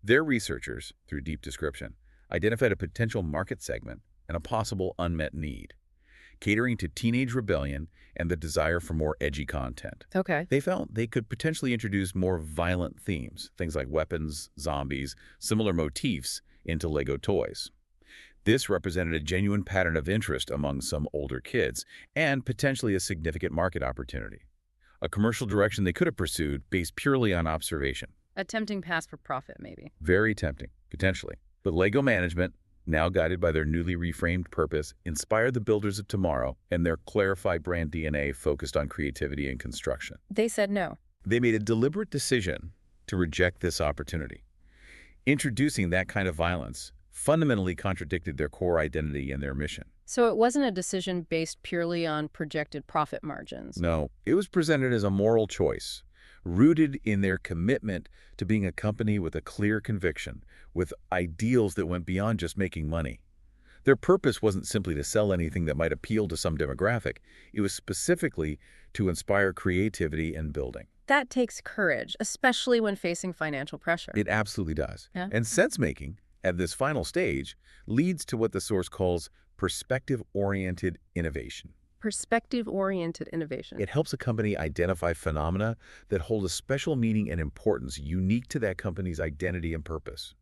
Their researchers, through deep description, identified a potential market segment and a possible unmet need, catering to teenage rebellion and the desire for more edgy content. Okay. They felt they could potentially introduce more violent themes, things like weapons, zombies, similar motifs, into Lego toys. This represented a genuine pattern of interest among some older kids and potentially a significant market opportunity, a commercial direction they could have pursued based purely on observation. A tempting pass for profit, maybe. Very tempting, potentially. But Lego management, now guided by their newly reframed purpose, inspired the builders of tomorrow, and their clarified brand DNA focused on creativity and construction. They said no. They made a deliberate decision to reject this opportunity. Introducing that kind of violence fundamentally contradicted their core identity and their mission. So it wasn't a decision based purely on projected profit margins. No, it was presented as a moral choice, rooted in their commitment to being a company with a clear conviction, with ideals that went beyond just making money. Their purpose wasn't simply to sell anything that might appeal to some demographic. It was specifically to inspire creativity and building. That takes courage, especially when facing financial pressure. It absolutely does. Yeah. And sense-making, at this final stage, leads to what the source calls perspective-oriented innovation. Perspective-oriented innovation. It helps a company identify phenomena that hold a special meaning and importance unique to that company's identity and purpose.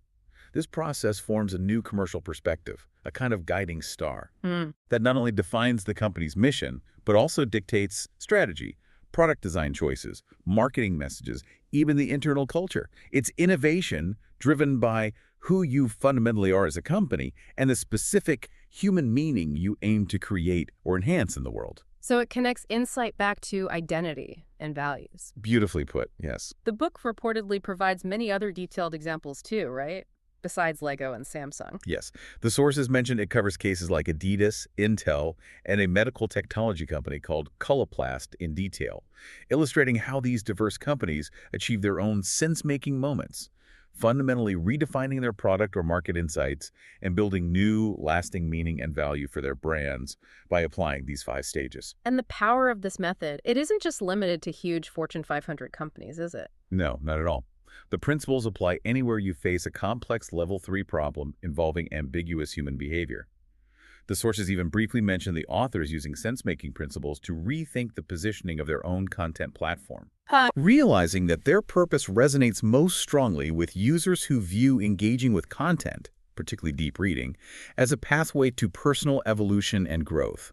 This process forms a new commercial perspective, a kind of guiding star, that not only defines the company's mission, but also dictates strategy, product design choices, marketing messages, even the internal culture. It's innovation driven by who you fundamentally are as a company and the specific human meaning you aim to create or enhance in the world. So it connects insight back to identity and values. Beautifully put, yes. The book reportedly provides many other detailed examples too, right? Besides Lego and Samsung. Yes. The sources mentioned it covers cases like Adidas, Intel, and a medical technology company called Coloplast in detail, illustrating how these diverse companies achieve their own sense-making moments, fundamentally redefining their product or market insights and building new, lasting meaning and value for their brands by applying these 5 stages. And the power of this method, it isn't just limited to huge Fortune 500 companies, is it? No, not at all. The principles apply anywhere you face a complex Level 3 problem involving ambiguous human behavior. The sources even briefly mention the authors using sense-making principles to rethink the positioning of their own content platform, realizing that their purpose resonates most strongly with users who view engaging with content, particularly deep reading, as a pathway to personal evolution and growth.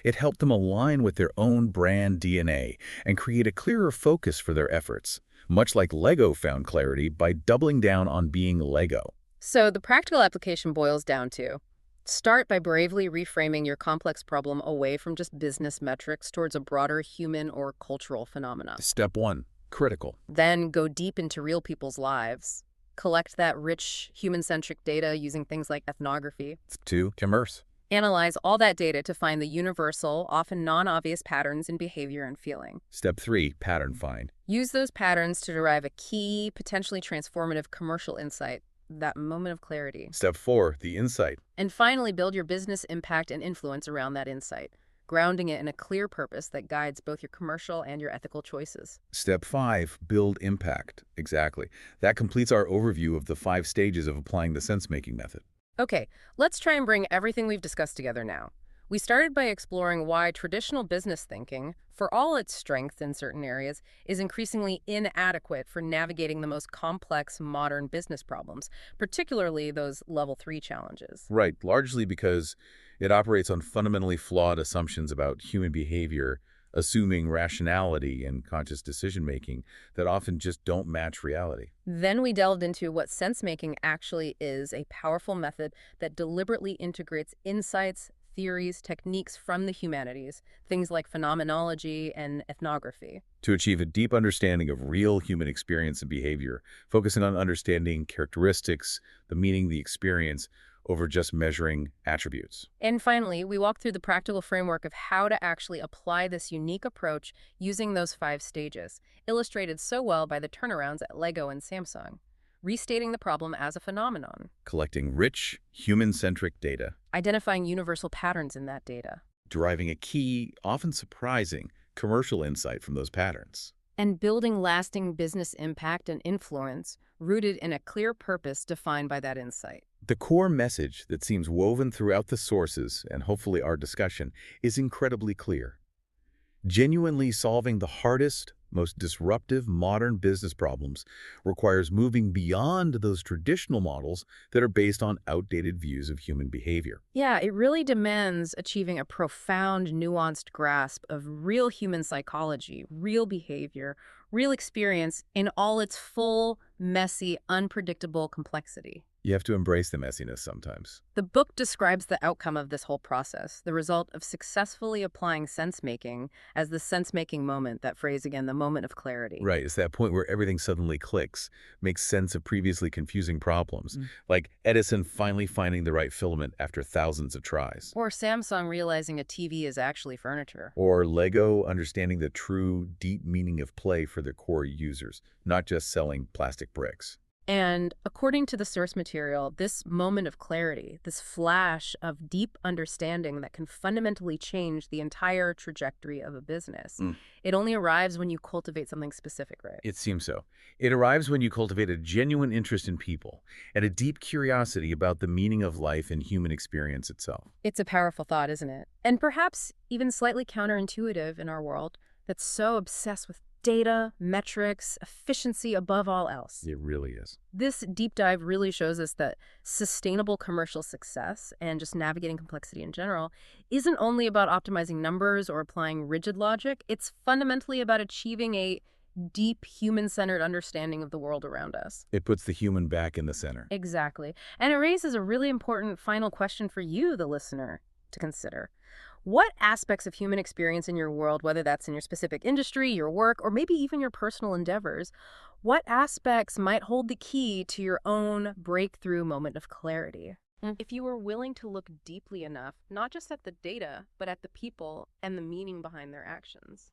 It helped them align with their own brand DNA and create a clearer focus for their efforts, much like Lego found clarity by doubling down on being Lego. So the practical application boils down to start by bravely reframing your complex problem away from just business metrics towards a broader human or cultural phenomena. Step 1. Critical. Then go deep into real people's lives. Collect that rich human-centric data using things like ethnography. 2. Immerse. Analyze all that data to find the universal, often non-obvious patterns in behavior and feeling. Step 3. Pattern find. Use those patterns to derive a key, potentially transformative commercial insight, that moment of clarity. Step 4. The insight. And finally, build your business impact and influence around that insight, grounding it in a clear purpose that guides both your commercial and your ethical choices. Step 5. Build impact. Exactly. That completes our overview of the 5 stages of applying the sense-making method. Okay, let's try and bring everything we've discussed together now. We started by exploring why traditional business thinking, for all its strengths in certain areas, is increasingly inadequate for navigating the most complex modern business problems, particularly those Level 3 challenges. Right, largely because it operates on fundamentally flawed assumptions about human behavior, assuming rationality and conscious decision-making that often just don't match reality. Then we delved into what sense-making actually is, a powerful method that deliberately integrates insights, theories, techniques from the humanities, things like phenomenology and ethnography, to achieve a deep understanding of real human experience and behavior, focusing on understanding characteristics, the meaning, the experience, over just measuring attributes. And finally, we walked through the practical framework of how to actually apply this unique approach using those 5 stages, illustrated so well by the turnarounds at Lego and Samsung, restating the problem as a phenomenon, Collecting rich, human-centric data, identifying universal patterns in that data, deriving a key, often surprising, commercial insight from those patterns. and building lasting business impact and influence rooted in a clear purpose defined by that insight. The core message that seems woven throughout the sources, and hopefully our discussion, is incredibly clear. Genuinely solving the hardest, most disruptive modern business problems requires moving beyond those traditional models that are based on outdated views of human behavior. Yeah, it really demands achieving a profound, nuanced grasp of real human psychology, real behavior, real experience in all its full, messy, unpredictable complexity. You have to embrace the messiness sometimes. The book describes the outcome of this whole process, the result of successfully applying sense-making as the sense-making moment, that phrase again, the moment of clarity. Right, it's that point where everything suddenly clicks, makes sense of previously confusing problems, like Edison finally finding the right filament after thousands of tries. Or Samsung realizing a TV is actually furniture. Or Lego understanding the true, deep meaning of play for their core users, not just selling plastic bricks. And according to the source material, this moment of clarity, this flash of deep understanding that can fundamentally change the entire trajectory of a business, it only arrives when you cultivate something specific, right? It seems so. It arrives when you cultivate a genuine interest in people and a deep curiosity about the meaning of life and human experience itself. It's a powerful thought, isn't it? And perhaps even slightly counterintuitive in our world that's so obsessed with data, metrics, efficiency above all else. It really is. This deep dive really shows us that sustainable commercial success and just navigating complexity in general isn't only about optimizing numbers or applying rigid logic. It's fundamentally about achieving a deep human-centered understanding of the world around us. It puts the human back in the center. Exactly. And it raises a really important final question for you, the listener, to consider. What aspects of human experience in your world, whether that's in your specific industry, your work, or maybe even your personal endeavors, what aspects might hold the key to your own breakthrough moment of clarity? If you were willing to look deeply enough, not just at the data, but at the people and the meaning behind their actions.